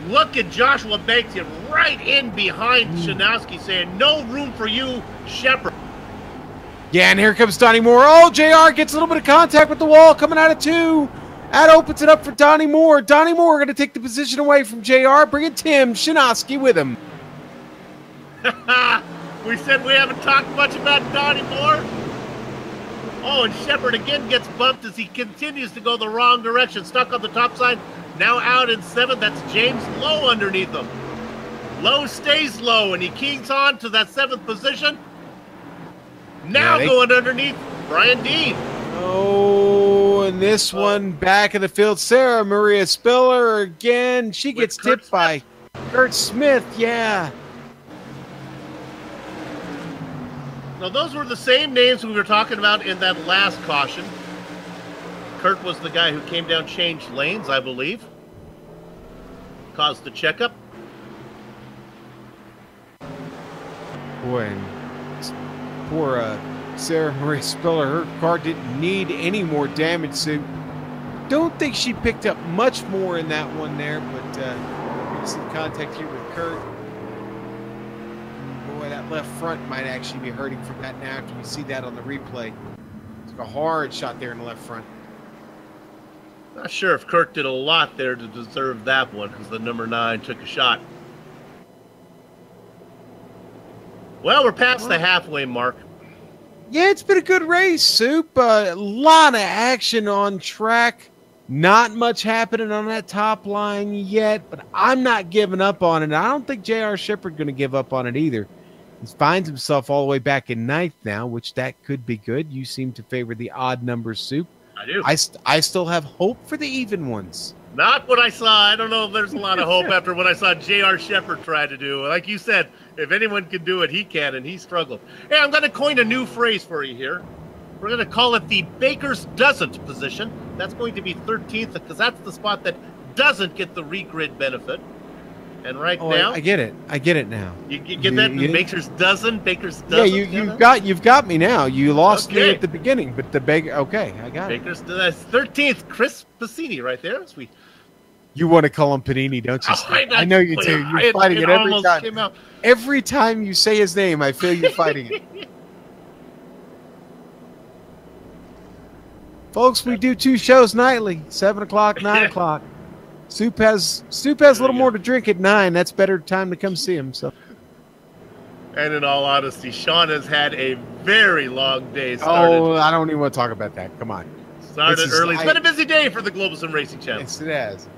Look at Joshua Banks right in behind Shanowski saying, no room for you, Shepard. Yeah, and here comes Donnie Moore. Oh, JR gets a little bit of contact with the wall coming out of two. That opens it up for Donnie Moore. Donnie Moore going to take the position away from JR, bringing Tim Shanowski with him. We said we haven't talked much about Donnie Moore. Oh, and Shepard again gets bumped as he continues to go the wrong direction. Stuck on the top side. Now out in seventh. That's James Lowe underneath him. Lowe stays low, and he keys on to that seventh position. Now going underneath Brian Dean. Oh, and this one back in the field. Sarah Maria Spiller again. She gets tipped by Kurt Smith. Yeah. Now, those were the same names we were talking about in that last caution. Kurt was the guy who came down, changed lanes, I believe. Caused the checkup. Boy, and poor Sarah Marie Spiller. Her car didn't need any more damage. So don't think she picked up much more in that one there, but some contact here with Kurt. Boy, that left front might actually be hurting from that now after we see that on the replay. Took a hard shot there in the left front. Not sure if Kurt did a lot there to deserve that one because the number 9 took a shot. Well, we're past the halfway mark. Yeah, it's been a good race, Soup. A lot of action on track. Not much happening on that top line yet, but I'm not giving up on it. I don't think J.R. Shepard's going to give up on it either. He finds himself all the way back in ninth now, which that could be good. You seem to favor the odd numbers, Soup. I do. I still have hope for the even ones. Not what I saw. I don't know if there's a lot of hope after what I saw J.R. Shepard try to do. Like you said, if anyone can do it, he can, and he struggled. Hey, I'm going to coin a new phrase for you here. We're going to call it the Baker's Doesn't position. That's going to be 13th because that's the spot that doesn't get the regrid benefit. And now, I get it. I get it now. You get that? Baker's Doesn't. Baker's Doesn't. Yeah, you've got me now. You lost me at the beginning, but the Baker. Okay, I got Baker's, it. Baker's 13th. Chris Pacini right there. You want to call him Panini, don't you? I know you do. You're fighting it every time. Every time you say his name, I feel you fighting it. Folks, we do 2 shows nightly, 7 o'clock, 9 o'clock. Soup has a little more to drink at 9. That's better time to come see him. So. And in all honesty, Sean has had a very long day. I don't even want to talk about that. Come on. Started early. It's been a busy day for the Global SimRacing Channel. Yes, it has.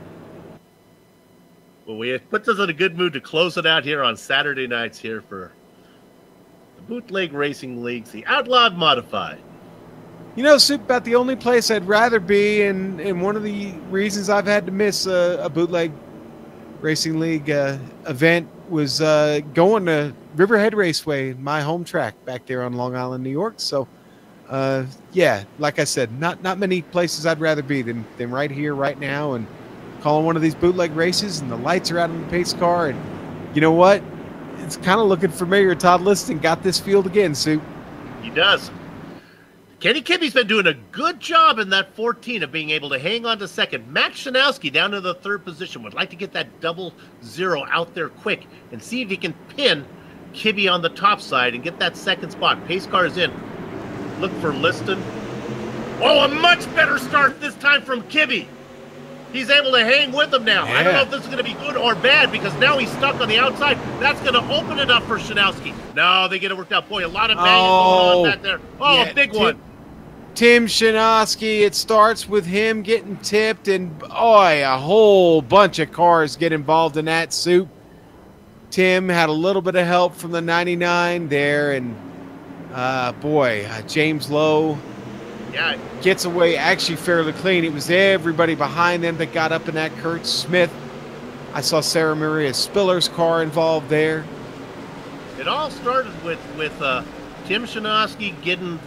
Well, it puts us in a good mood to close it out here on Saturday nights here for the Bootleg Racing Leagues, the Outlaw Modified. You know, Soup, about the only place I'd rather be, and one of the reasons I've had to miss a Bootleg Racing League event was going to Riverhead Raceway, my home track back there on Long Island, New York. So, yeah, like I said, not many places I'd rather be than right here, right now, and calling one of these bootleg races, and the lights are out on the pace car. And you know what? It's kind of looking familiar. Todd Liston got this field again, Sue. He does. Kenny Kibbe's been doing a good job in that 14 of being able to hang on to second. Max Shanowski down to the third position. Would like to get that 0-0 out there quick and see if he can pin Kibbe on the top side and get that second spot. Pace car is in. Look for Liston. Oh, a much better start this time from Kibbe. He's able to hang with him now. Yeah. I don't know if this is going to be good or bad because now he's stuck on the outside. That's going to open it up for Shanowski. No, they get it worked out. Boy, a lot of banging going on back there. Oh, yeah, big one. Tim Shanowski, it starts with him getting tipped, and boy, a whole bunch of cars get involved in that soup. Tim had a little bit of help from the 99 there, and James Lowe gets away actually fairly clean. It was everybody behind them that got up in that. Kurt Smith. I saw Sarah Maria Spiller's car involved there. It all started with Tim Shanowski getting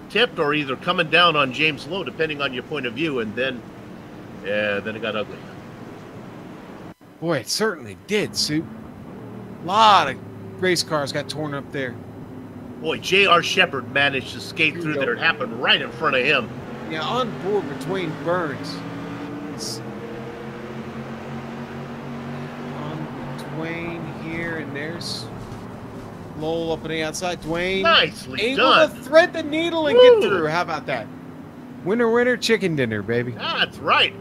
tipped or either coming down on James Lowe, depending on your point of view, and then it got ugly. Boy, it certainly did, Soup. A lot of race cars got torn up there. Boy, J.R. Shepard managed to skate through there. It happened right in front of him. Yeah, on board between Burns. On Dwayne here, and there's Lowell up on the outside. Dwayne nicely able done. to thread the needle and get through. How about that? Winner, winner, chicken dinner, baby. That's right.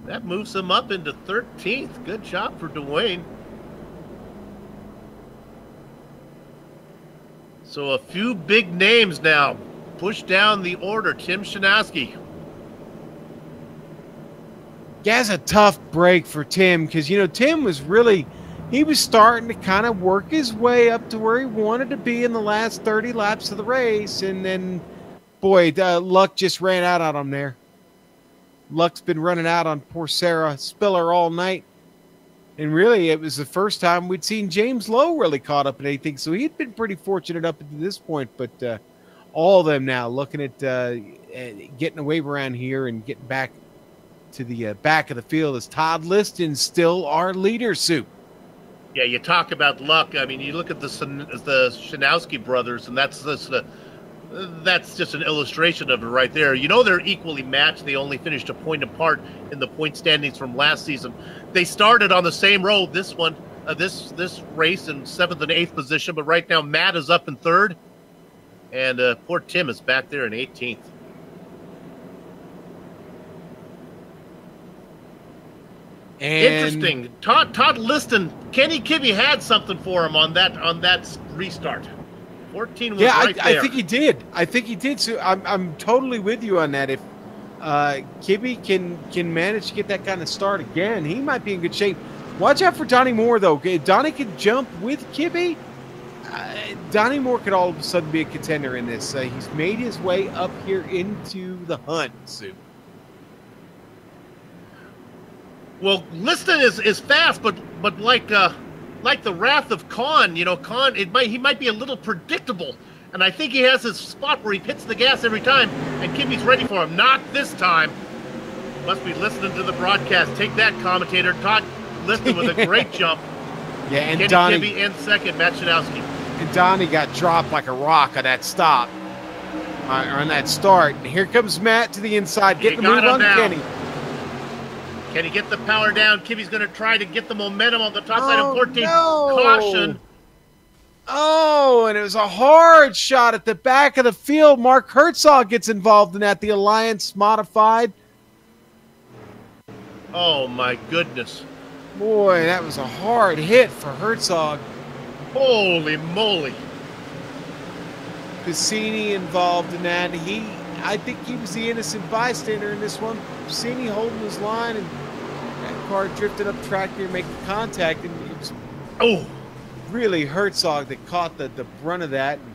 That moves him up into 13th. Good job for Dwayne. So a few big names now push down the order. Tim Shanowski. Yeah, it's a tough break for Tim because, you know, Tim was really... He was starting to kind of work his way up to where he wanted to be in the last 30 laps of the race. And then, boy, luck just ran out on him there. Luck's been running out on poor Sarah Spiller all night. And really, it was the first time we'd seen James Lowe really caught up in anything. So he'd been pretty fortunate up to this point. But all of them now looking at getting a wave around here and getting back to the back of the field as Todd Liston still our leader, Soup. Yeah, you talk about luck. I mean, you look at the Shanowski brothers, and that's just an illustration of it right there. You know they're equally matched. They only finished a point apart in the point standings from last season. They started on the same road this race in 7th and 8th position, but right now Matt is up in 3rd, and poor Tim is back there in 18th. And interesting. Todd Liston, Kenny Kibbe had something for him on that restart. 14 was right there. I think he did. I think he did. So I'm totally with you on that. If Kibbe can manage to get that kind of start again, he might be in good shape. Watch out for Donnie Moore, though. If Donnie could jump with Kibbe, Donnie Moore could all of a sudden be a contender in this. He's made his way up here into the hunt, Sue. Well, Liston is fast, but like the wrath of Khan, you know, Khan he might be a little predictable, and I think he has his spot where he hits the gas every time, and Kibbe's ready for him. Not this time. Must be listening to the broadcast. Take that, commentator. Todd Liston with a great jump. Yeah, and Kenny Donnie Kibbe in 2nd, Matt Shanowski. And Donnie got dropped like a rock on that stop, on that start. And here comes Matt to the inside, getting the move on Kenny. Can he get the power down? Kibbe's going to try to get the momentum on the top side of 14. No. Caution. Oh, and it was a hard shot at the back of the field. Mark Herzog gets involved in that. The Alliance Modified. Oh, my goodness. Boy, that was a hard hit for Herzog. Holy moly. Cassini involved in that. I think he was the innocent bystander in this one. Cassini holding his line, and that car drifted up track here, making contact, and it was really Herzog that caught the brunt of that. And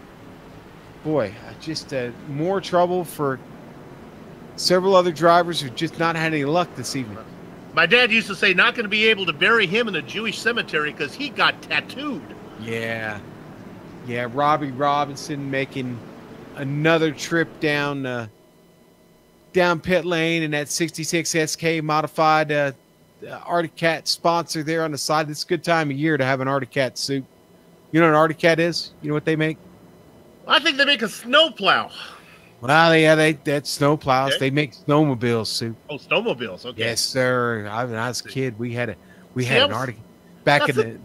boy, just more trouble for several other drivers who just not had any luck this evening. My dad used to say not going to be able to bury him in a Jewish cemetery because he got tattooed. Yeah. Yeah, Robbie Robinson making another trip down pit lane in that 66 SK modified Arctic Cat sponsor there on the side. It's a good time of year to have an Arctic Cat soup. You know what an Arctic Cat is? You know what they make? I think they make a snowplow. Well, yeah, that's snow plows. Okay. They make snowmobiles soup. Oh, snowmobiles. Okay. Yes, sir. When I was a kid, we had an Arctic back in the.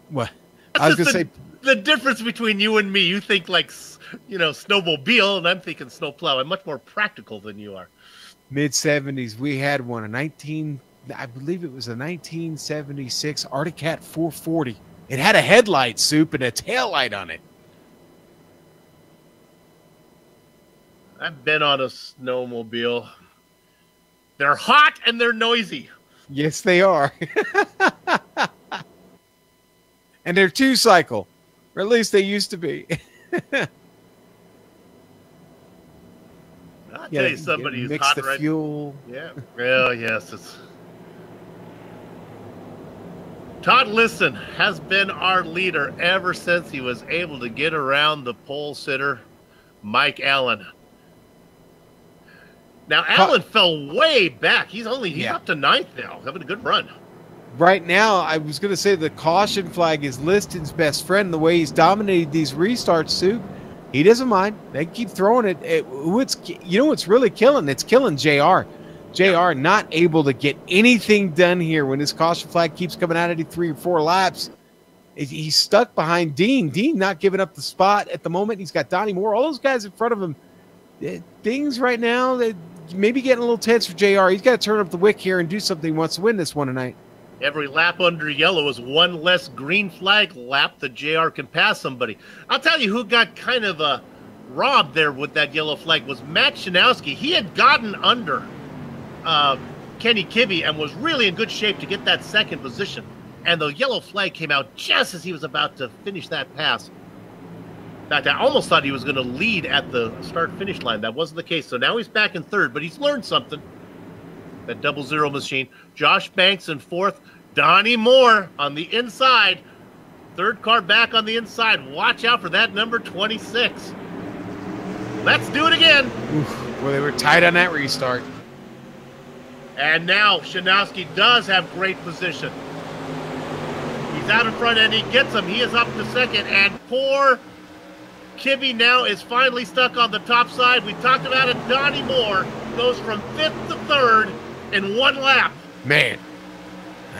What? I was gonna say the difference between you and me. You think like, snowmobile, and I'm thinking snowplow. I'm much more practical than you are. Mid-70s, we had one. I believe it was a 1976 Arctic Cat 440. It had a headlight soup and a tail light on it. I've been on a snowmobile. They're hot and they're noisy. Yes, they are. And they're two-cycle, or at least they used to be. I'll tell you somebody who's mix hot the right. fuel. Yeah. Well, yes. Todd Liston has been our leader ever since he was able to get around the pole sitter, Mike Allen. Now, Allen fell way back. He's up to 9th now, having a good run. Right now, I was going to say the caution flag is Liston's best friend. The way he's dominated these restarts, Sue, he doesn't mind. They keep throwing it. You know what's really killing? It's killing JR. JR not able to get anything done here when this caution flag keeps coming out at 3 or 4 laps. He's stuck behind Dean. Dean not giving up the spot at the moment. He's got Donnie Moore. All those guys in front of him. Things right now that maybe getting a little tense for JR. He's got to turn up the wick here and do something. He wants to win this one tonight. Every lap under yellow is one less green flag lap that JR can pass somebody. I'll tell you who got kind of robbed there with that yellow flag was Matt Shanowski. He had gotten under Kenny Kibbe and was really in good shape to get that second position. And the yellow flag came out just as he was about to finish that pass. In fact, I almost thought he was going to lead at the start-finish line. That wasn't the case. So now he's back in 3rd, but he's learned something. That 00 machine. Josh Banks in 4th. Donnie Moore on the inside. 3rd car back on the inside. Watch out for that number 26. Let's do it again. Oof, well, they were tight on that restart. And now Shanowski does have great position. He's out in front and he gets him. He is up to 2nd. And poor Kibbe now is finally stuck on the top side. We talked about it. Donnie Moore goes from 5th to 3rd in 1 lap. Man,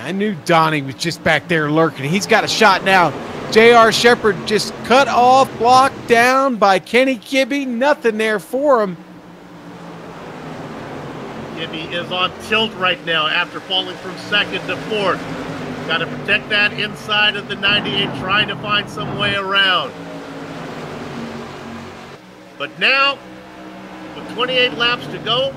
I knew Donnie was just back there lurking. He's got a shot now. J.R. Shepard just cut off, blocked down by Kenny Kibbe. Nothing there for him. Kibbe is on tilt right now after falling from 2nd to 4th. Got to protect that inside of the 98, trying to find some way around. But now, with 28 laps to go,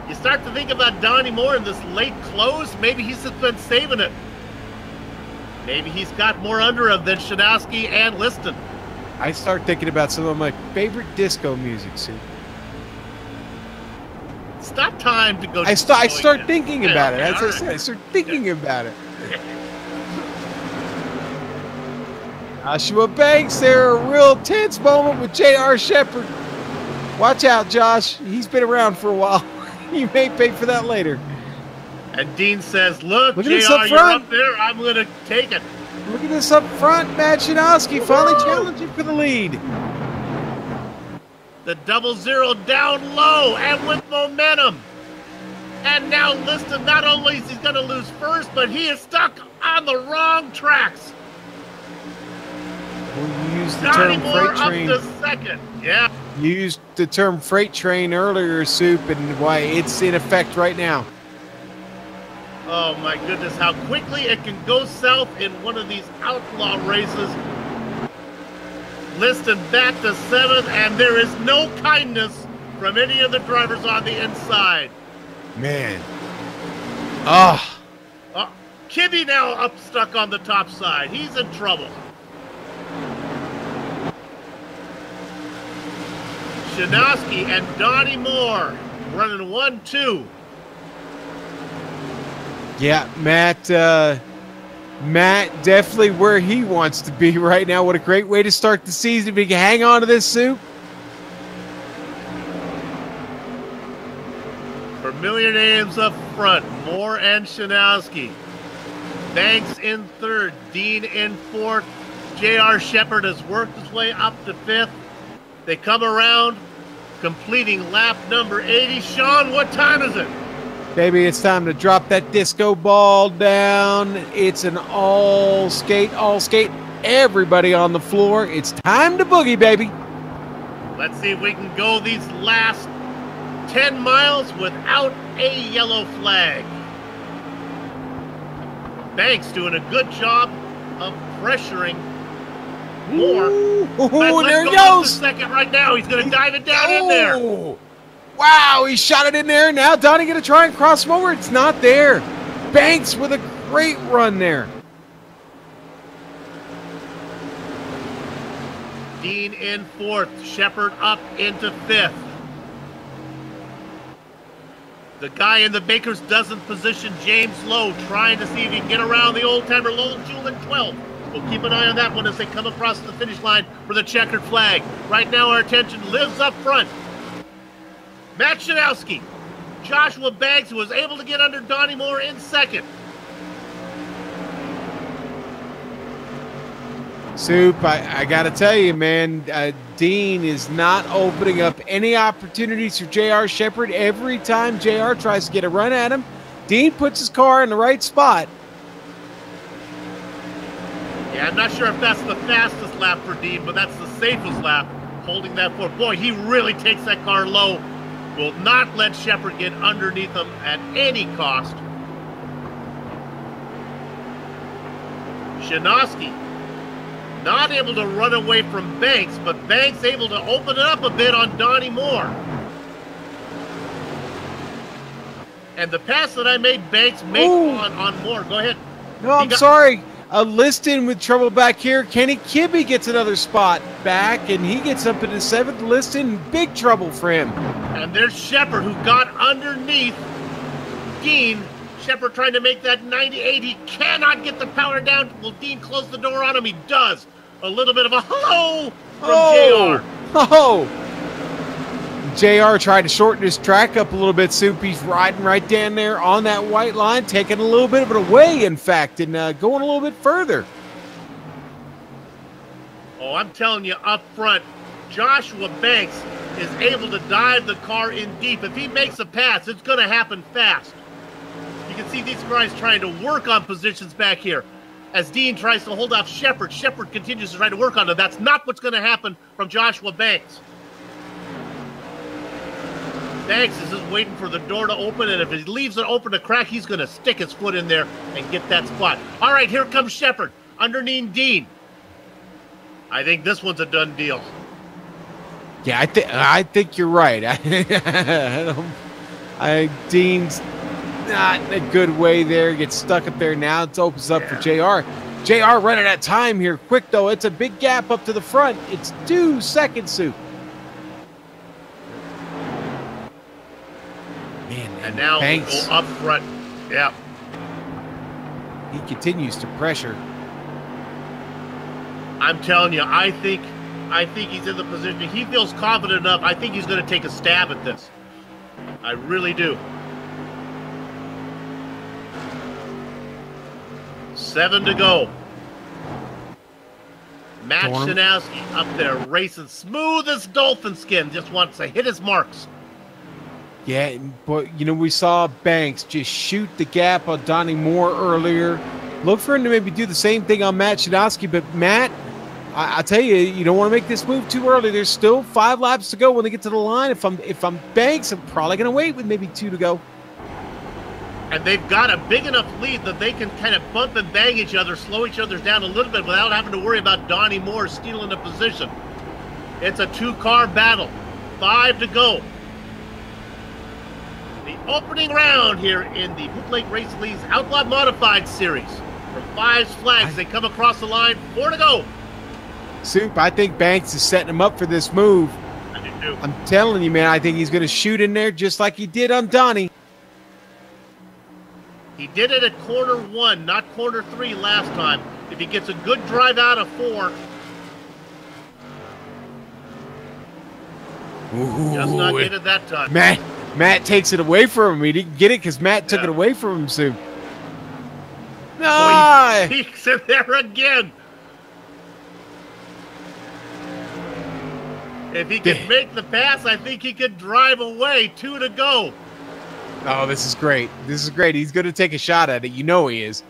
you start to think about Donnie Moore in this late close. Maybe he's just been saving it. Maybe he's got more under him than Shanowski and Liston. I start thinking about some of my favorite disco music, Sue. It's not time to go. I start thinking about it. As I said, I start thinking about it. Joshua Banks there, a real tense moment with J.R. Shepard. Watch out, Josh. He's been around for a while. You may pay for that later. And Dean says, look JR, you're up there. I'm going to take it. Look at this up front. Matt Shanowski finally challenging for the lead. The 00 down low and with momentum. And now Liston, not only is he going to lose first, but he is stuck on the wrong tracks. We'll use the term freight train. Up to 2nd. Yeah. You used the term freight train earlier, Soup, and why it's in effect right now. Oh my goodness, how quickly it can go south in one of these outlaw races. Liston back to 7th, and there is no kindness from any of the drivers on the inside. Man. Kibbe now up stuck on the top side. He's in trouble. Shanowski and Donnie Moore running 1-2. Yeah, Matt definitely where he wants to be right now. What a great way to start the season if he can hang on to this soup. Familiar names up front, Moore and Shanowski. Banks in third, Dean in fourth. J.R. Shepard has worked his way up to fifth. They come around, completing lap number 80. Sean, what time is it? Baby, it's time to drop that disco ball down. It's an all skate. Everybody on the floor. It's time to boogie, baby. Let's see if we can go these last 10 miles without a yellow flag. Banks doing a good job of pressuring Moore. Ooh, there he goes. goes. Second right now. He's going to dive it down in there. Wow, he shot it in there. Now Donnie going to try and cross him over. It's not there. Banks with a great run there. Dean in fourth. Shepard up into fifth. The guy in the Baker's dozen position, James Lowe, trying to see if he can get around the old-timer Lowell Jewell in 12. We'll keep an eye on that one as they come across the finish line for the checkered flag. Right now, our attention lives up front. Matt Shanowski, Joshua Banks, who was able to get under Donnie Moore in second. Soup, I got to tell you, man, Dean is not opening up any opportunities for J.R. Shepard. Every time J.R. tries to get a run at him, Dean puts his car in the right spot. Yeah, I'm not sure if that's the fastest lap for Dean, but that's the safest lap, holding that forward. Boy, he really takes that car low. Will not let Shepard get underneath him at any cost. Shanowski not able to run away from Banks, but Banks able to open it up a bit on Donnie Moore. And the pass that I made Banks make on Moore. Go ahead. No, I'm sorry. Liston with trouble back here. Kenny Kibbe gets another spot back, and he gets up into seventh. Liston, big trouble for him. And there's Shepard, who got underneath Dean. Shepard trying to make that 98. He cannot get the power down. Will Dean close the door on him? He does. A little bit of a hello from JR. Oh! JR tried to shorten his track up a little bit, Soup. He's riding right down there on that white line, taking a little bit of it away, in fact, and going a little bit further. Oh, I'm telling you, up front, Joshua Banks is able to dive the car in deep. If he makes a pass, it's going to happen fast. You can see these guys trying to work on positions back here. As Dean tries to hold off Shepard, Shepard continues to try to work on it. That's not what's going to happen from Joshua Banks. Banks is just waiting for the door to open, and if he leaves it open to crack, he's going to stick his foot in there and get that spot. All right, here comes Shepard underneath Dean. I think this one's a done deal. Yeah, I think you're right. Dean's not in a good way there. Gets stuck up there now. It opens up for JR. JR running out of time here. Quick, though. It's a big gap up to the front. It's 2 seconds, Soup. Man, and now Banks, we'll go up front. Yeah. He continues to pressure. I'm telling you, I think he's in the position. He feels confident enough. I think he's going to take a stab at this. I really do. 7 to go. Matt Shanowski up there racing smooth as dolphin skin. Just wants to hit his marks. Yeah, but, we saw Banks just shoot the gap on Donnie Moore earlier. Look for him to maybe do the same thing on Matt Shanowski. But, Matt, I tell you, you don't want to make this move too early. There's still 5 laps to go when they get to the line. If I'm Banks, I'm probably going to wait with maybe 2 to go. And they've got a big enough lead that they can kind of bump and bang each other, slow each other down a little bit without having to worry about Donnie Moore stealing a position. It's a 2-car battle. 5 to go. The opening round here in the Bootleg Race League's Outlaw Modified Series. From 5's flags, they come across the line. 4 to go. Soup, I think Banks is setting him up for this move. I do too. I'm telling you, man, I think he's going to shoot in there just like he did on Donnie. He did it at corner 1, not corner 3 last time. If he gets a good drive out of 4, just not get it that time. Matt takes it away from him. He didn't get it because Matt took it away from him soon. No, he peeks in there again. If he can make the pass, I think he could drive away. 2 to go. Oh, this is great. This is great. He's going to take a shot at it. You know he is.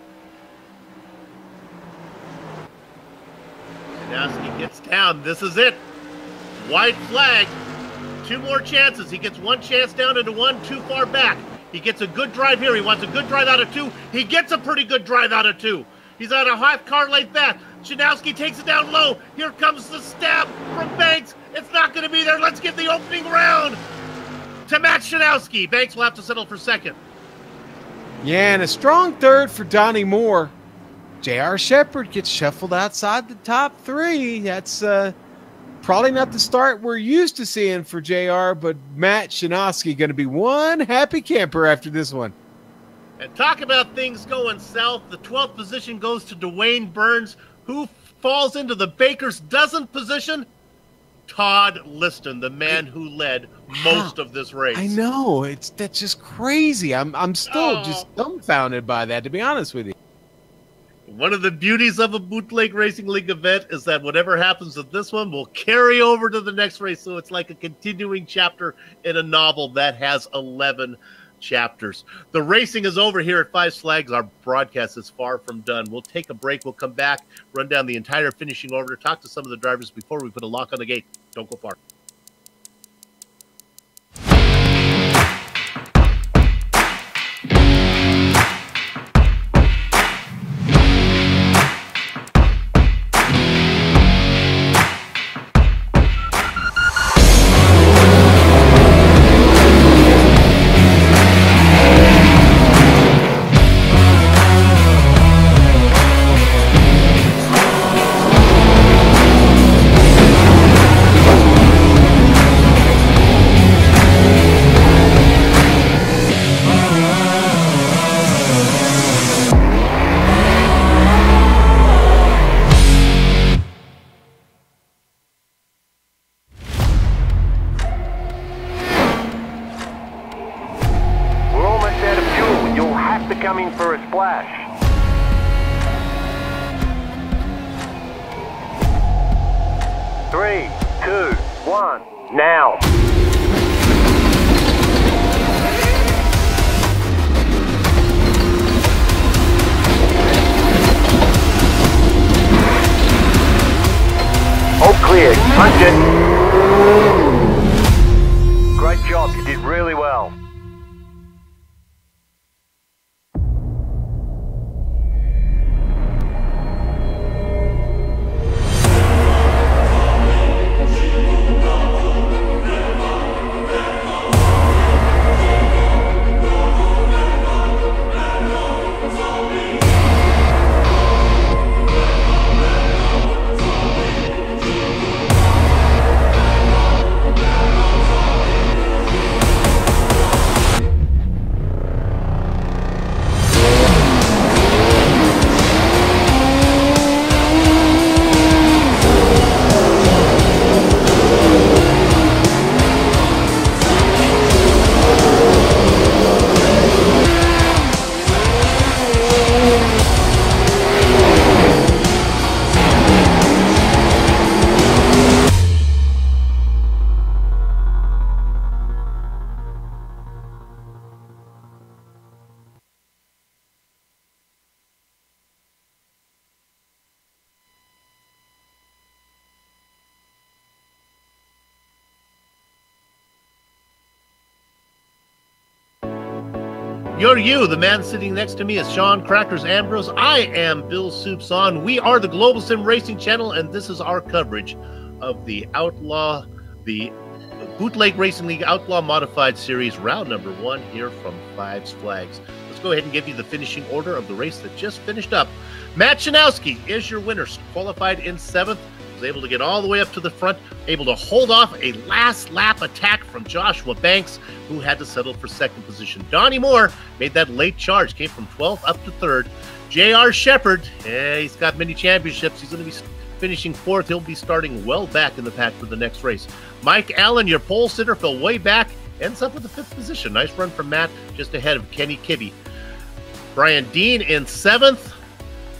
Janowski gets down. This is it. White flag. 2 more chances. He gets 1 chance down into 1, too far back. He gets a good drive here. He wants a good drive out of 2. He gets a pretty good drive out of 2. He's at a half car length back. Janowski takes it down low. Here comes the stab from Banks. It's not going to be there. Let's get the opening round to Matt Janowski. Banks will have to settle for second. Yeah, and a strong third for Donnie Moore. J.R. Shepard gets shuffled outside the top 3. That's probably not the start we're used to seeing for JR, but Matt Janowski going to be one happy camper after this one. And talk about things going south. The 12th position goes to Dwayne Burns, who falls into the baker's dozen position. Todd Liston, the man who led most of this race. I know. That's just crazy. I'm still just dumbfounded by that, to be honest with you. One of the beauties of a Bootleg Racing League event is that whatever happens with this one will carry over to the next race. So it's like a continuing chapter in a novel that has 11 chapters. The racing is over here at Five Flags. Our broadcast is far from done. We'll take a break. We'll come back, run down the entire finishing order, talk to some of the drivers before we put a lock on the gate. Don't go far. Coming for a splash. 3, 2, 1, now. All clear. Punch it. Great job. You did really well. You're you. The man sitting next to me is Sean Crackers Ambrose. I am Bill Soups On. We are the Global Sim Racing Channel, and this is our coverage of the Bootleg Racing League Outlaw Modified Series, round number 1 here from Five Flags. Let's go ahead and give you the finishing order of the race that just finished up. Matt Janowski is your winner, qualified in 7th. was able to get all the way up to the front, able to hold off a last lap attack from Joshua Banks, who had to settle for second position. Donnie Moore made that late charge, came from 12th up to third. J.R. Shepard, he's got many championships. He's going to be finishing fourth. He'll be starting well back in the pack for the next race. Mike Allen, your pole sitter, fell way back, ends up with the fifth position. Nice run from Matt, just ahead of Kenny Kibbe. Brian Dean in seventh.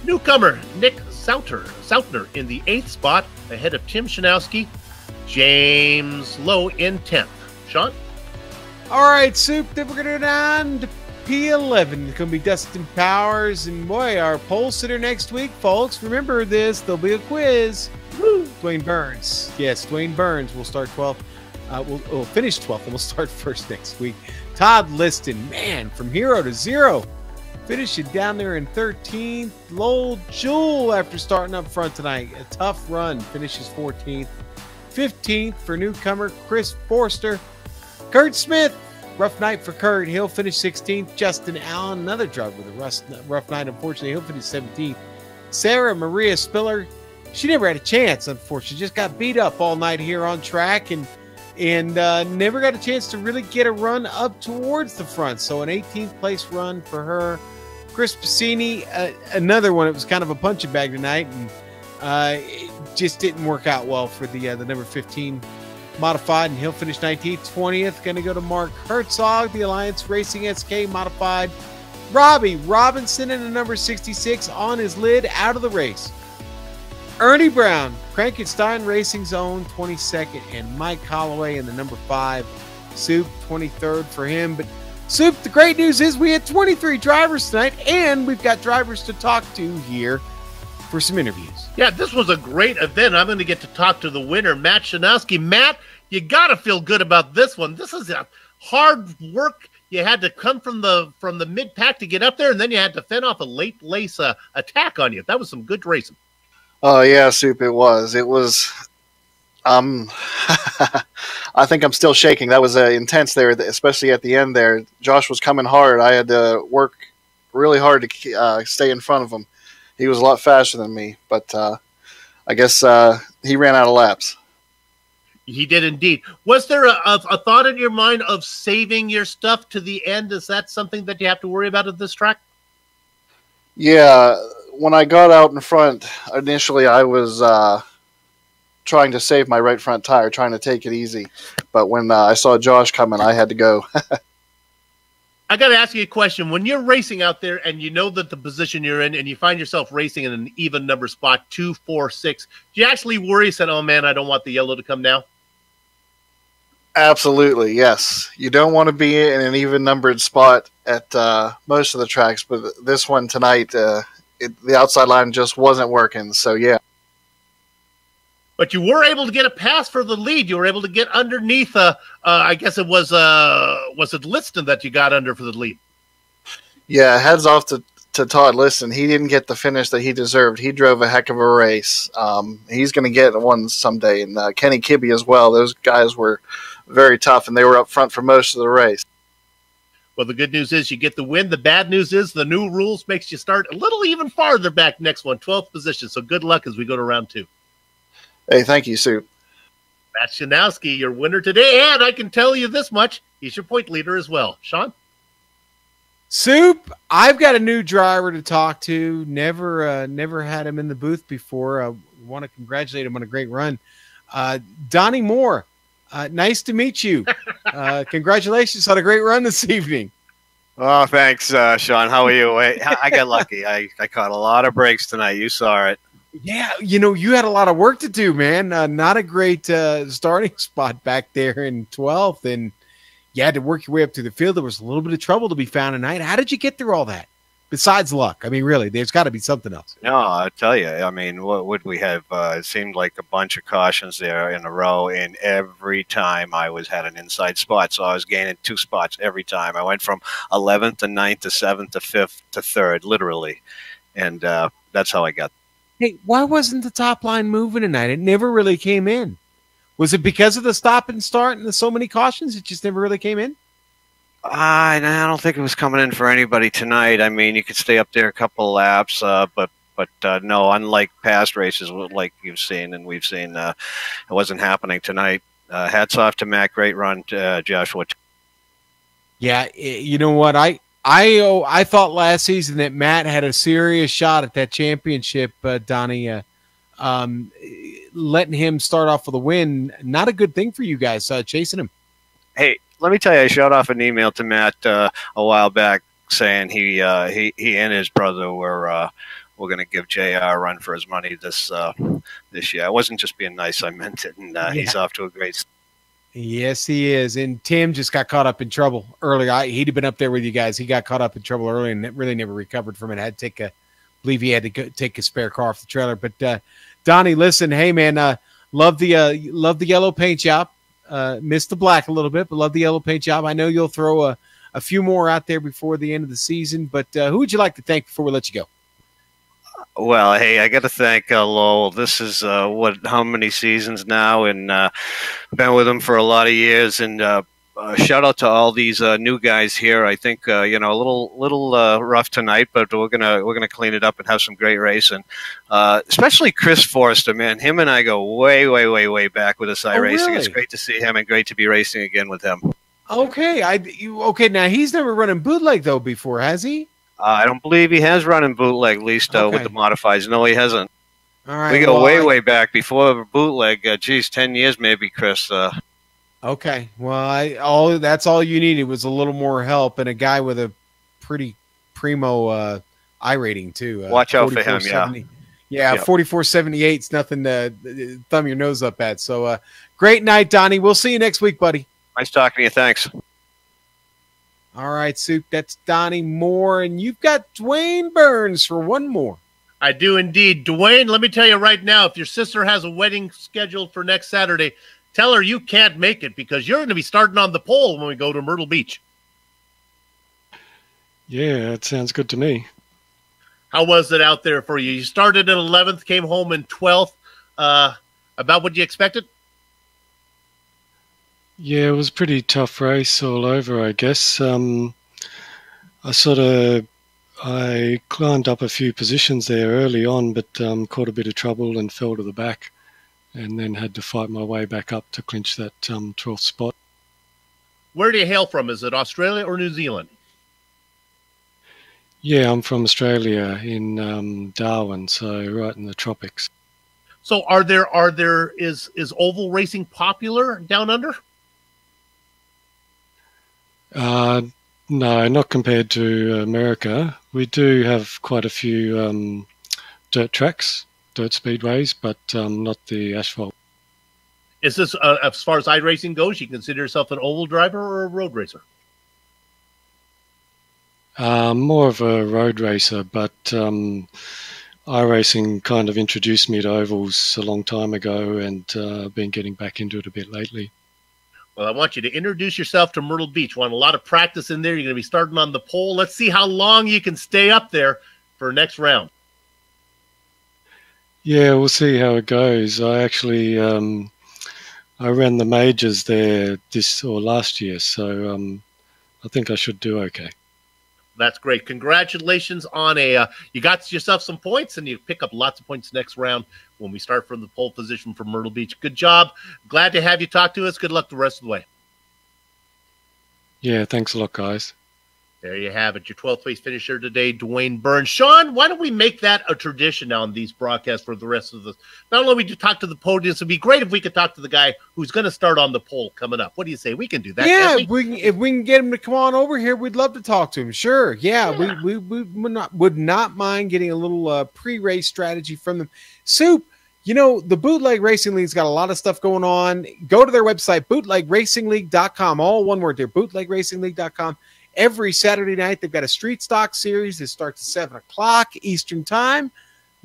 Newcomer Nick Soutner in the eighth spot, ahead of Tim Shanowski. James Lowe in 10th. Sean? All right, Soup, then we're going to go down to P11. It's going to be Dustin Powers. And boy, our pole sitter next week, folks. Remember this, there'll be a quiz. Woo! Dwayne Burns. Yes, Dwayne Burns will start 12th. We'll finish 12th and we'll start first next week. Todd Liston, man, from hero to zero. Finishing down there in 13th. Lowell Jewell, after starting up front tonight, a tough run, finishes 14th. 15th for newcomer Chris Forster. Kurt Smith, rough night for Kurt. He'll finish 16th. Justin Allen, another driver with a rough night, unfortunately. He'll finish 17th. Sarah Maria Spiller, she never had a chance, unfortunately. Just got beat up all night here on track and never got a chance to really get a run up towards the front. So an 18th place run for her. Chris Piscini, another one. It was kind of a punching bag tonight, and it just didn't work out well for the number 15 modified, and he'll finish 19th. 20th, going to go to Mark Herzog, the Alliance Racing SK modified. Robbie Robinson in the number 66 on his lid, out of the race. Ernie Brown, Frankenstein Racing Zone, 22nd, and Mike Holloway in the number 5. Soup, 23rd for him. But Soup, the great news is we had 23 drivers tonight, and we've got drivers to talk to here for some interviews. Yeah, this was a great event. I'm going to get to talk to the winner, Matt Shanowski. Matt, you got to feel good about this one. This is a hard work. You had to come from the mid-pack to get up there, and then you had to fend off a late lace attack on you. That was some good racing. Oh, yeah, Soup, it was. It was, I think I'm still shaking. That was intense there, especially at the end there. Josh was coming hard. I had to work really hard to stay in front of him. He was a lot faster than me, but I guess he ran out of laps. He did indeed. Was there a thought in your mind of saving your stuff to the end? Is that something that you have to worry about at this track? Yeah, when I got out in front, initially I was trying to save my right front tire, trying to take it easy. But when I saw Josh coming, I had to go. I got to ask you a question. When you're racing out there and you know that the position you're in and you find yourself racing in an even number spot, 2, 4, 6, do you actually worry, saying, oh, man, I don't want the yellow to come now? Absolutely, yes. You don't want to be in an even-numbered spot at most of the tracks, but this one tonight, the outside line just wasn't working, so yeah. But you were able to get a pass for the lead. You were able to get underneath, I guess it was it Liston that you got under for the lead? Yeah, heads off to Todd Liston. He didn't get the finish that he deserved. He drove a heck of a race. He's going to get one someday, and Kenny Kibbe as well. Those guys were very tough, and they were up front for most of the race. Well, the good news is you get the win. The bad news is the new rules makes you start a little even farther back next one, 12th position. So good luck as we go to round 2. Hey, thank you, Soup. Matt Shanowski, your winner today, and I can tell you this much, he's your point leader as well. Sean? Soup, I've got a new driver to talk to. Never had him in the booth before. I want to congratulate him on a great run. Donnie Moore, nice to meet you. Congratulations on a great run this evening. Oh, thanks, Sean. How are you? I got lucky. I caught a lot of breaks tonight. You saw it. Yeah, you had a lot of work to do, man. Not a great starting spot back there in 12th, and you had to work your way up to the field. There was a little bit of trouble to be found tonight. How did you get through all that? Besides luck, I mean, really, there's got to be something else. No, I'll tell you. I mean, what would we have? It seemed like a bunch of cautions there in a row, and every time I had an inside spot, so I was gaining 2 spots every time. I went from 11th to 9th to 7th to 5th to 3rd, literally, and that's how I got. Hey, why wasn't the top line moving tonight? It never really came in. Was it because of the stop and start and so many cautions? It just never really came in? I don't think it was coming in for anybody tonight. I mean, you could stay up there a couple of laps, but But no, unlike past races, like you've seen and we've seen, it wasn't happening tonight. Hats off to Matt. Great run, Joshua. Yeah, you know what? I thought last season that Matt had a serious shot at that championship, Donnie. Letting him start off with a win, not a good thing for you guys chasing him. Hey, let me tell you, I shot off an email to Matt a while back saying he and his brother were going to give JR a run for his money this year. I wasn't just being nice; I meant it, and he's off to a great start. Yes, he is. And Tim just got caught up in trouble earlier. He'd been up there with you guys. He got caught up in trouble early and really never recovered from it. I believe he had to take a spare car off the trailer. But Donnie, listen, hey man, love the yellow paint job. Missed the black a little bit, but love the yellow paint job. I know you'll throw a few more out there before the end of the season. But who would you like to thank before we let you go? Well, hey, I got to thank Lowell. This is how many seasons now, and been with him for a lot of years. And shout out to all these new guys here. I think a little rough tonight, but we're gonna clean it up and have some great racing. Especially Chris Forster, man. Him and I go way back with this iRacing. Really? It's great to see him and great to be racing again with him. Okay, okay. Now he's never run in Bootleg though before, has he? I don't believe he has run in Bootleg, at least with the modifieds. No, he hasn't. All right, we go way back before Bootleg. 10 years maybe, Chris. Okay, well, that's all you needed was a little more help and a guy with a pretty primo iRating too. Watch out for him, yeah. 4478 is nothing to thumb your nose up at. So great night, Donnie. We'll see you next week, buddy. Nice talking to you. Thanks. All right, Soup, that's Donnie Moore, and you've got Dwayne Burns for one more. I do indeed. Dwayne, let me tell you right now, if your sister has a wedding scheduled for next Saturday, tell her you can't make it because you're going to be starting on the pole when we go to Myrtle Beach. Yeah, that sounds good to me. How was it out there for you? You started at 11th, came home in 12th. About what you expected? Yeah, it was a pretty tough race all over, I guess. I climbed up a few positions there early on, but caught a bit of trouble and fell to the back, and then had to fight my way back up to clinch that 12th spot. Where do you hail from? Is it Australia or New Zealand? Yeah, I'm from Australia in Darwin, so right in the tropics. So is oval racing popular down under? No, not compared to America. We do have quite a few dirt tracks, dirt speedways, but not the asphalt. Is this, as far as iRacing goes, you consider yourself an oval driver or a road racer? More of a road racer, but iRacing kind of introduced me to ovals a long time ago, and I've been getting back into it a bit lately. Well, I want you to introduce yourself to Myrtle Beach. Want a lot of practice in there. You're going to be starting on the pole. Let's see how long you can stay up there for next round. Yeah, we'll see how it goes. I actually I ran the majors there last year, so I think I should do okay. That's great. Congratulations on you got yourself some points, and you pick up lots of points next round when we start from the pole position for Myrtle Beach. Good job. Glad to have you talk to us. Good luck the rest of the way. Yeah, thanks a lot, guys. There you have it. Your 12th place finisher today, Dwayne Burns. Sean, why don't we make that a tradition on these broadcasts for the rest of the... Not only we talk to the podiums, it'd be great if we could talk to the guy who's going to start on the pole coming up. What do you say? We can do that. Yeah, if we can get him to come on over here, we'd love to talk to him. Sure. Yeah. We would not mind getting a little pre-race strategy from them. Soup, you know, the Bootleg Racing League's got a lot of stuff going on. Go to their website, bootlegracingleague.com. All one word there, bootlegracingleague.com. Every Saturday night, they've got a street stock series that starts at 7 o'clock Eastern Time.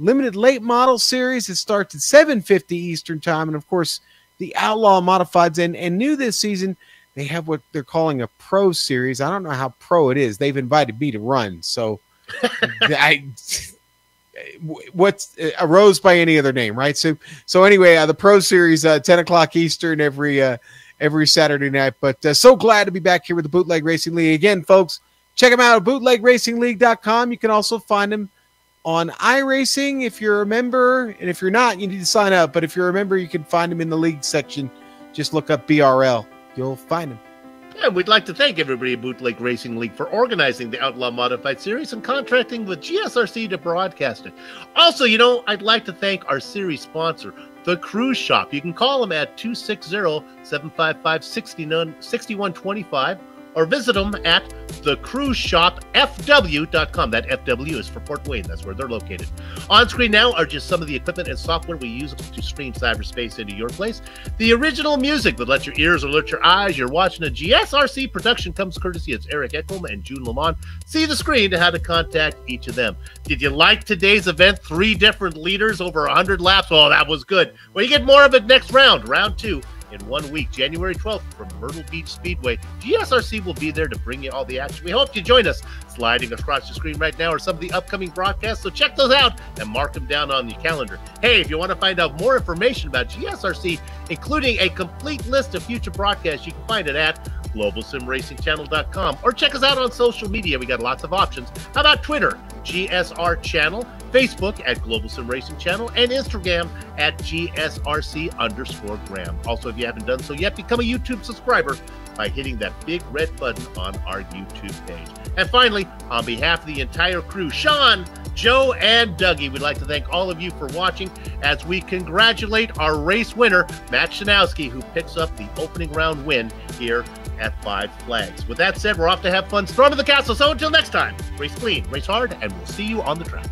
Limited late model series that starts at 7:50 Eastern Time. And, of course, the Outlaw Modifieds. And new this season, they have what they're calling a pro series. I don't know how pro it is. They've invited me to run. So, what's a rose by any other name, right? So anyway, the pro series, 10 o'clock Eastern every Saturday night. But so glad to be back here with the Bootleg Racing League. Again, folks, check them out at bootlegracingleague.com. You can also find them on iRacing if you're a member, and if you're not, you need to sign up. But if you're a member, you can find them in the league section. Just look up BRL. You'll find them. And we'd like to thank everybody at Bootleg Racing League for organizing the Outlaw Modified Series and contracting with GSRC to broadcast it. Also, I'd like to thank our series sponsor, The Cruise Shop. You can call them at 260-755-6125 or visit them at thecruiseshopfw.com. That FW is for Fort Wayne. That's where they're located. On screen now are just some of the equipment and software we use to stream cyberspace into your place. The original music that lets your ears alert your eyes. You're watching a GSRC production comes courtesy of Eric Eckelman and June Lamont. See the screen to how to contact each of them. Did you like today's event? 3 different leaders over 100 laps. Oh, that was good. Well, you get more of it next round, round 2. In 1 week, January 12th, from Myrtle Beach Speedway. GSRC will be there to bring you all the action. We hope you join us. Sliding across the screen right now are some of the upcoming broadcasts, so check those out and mark them down on your calendar. Hey, if you want to find out more information about GSRC, including a complete list of future broadcasts, you can find it at globalsimracingchannel.com, or check us out on social media. We got lots of options. How about Twitter, GSR Channel, Facebook at Global SimRacing Channel, and Instagram at GSRC_Graham. Also, if you haven't done so yet, become a YouTube subscriber by hitting that big red button on our YouTube page. And finally, on behalf of the entire crew, Sean, Joe, and Dougie, we'd like to thank all of you for watching as we congratulate our race winner, Matt Shanowski, who picks up the opening round win here at Five Flags. With that said, we're off to have fun storming the castle. So until next time, race clean, race hard, and we'll see you on the track.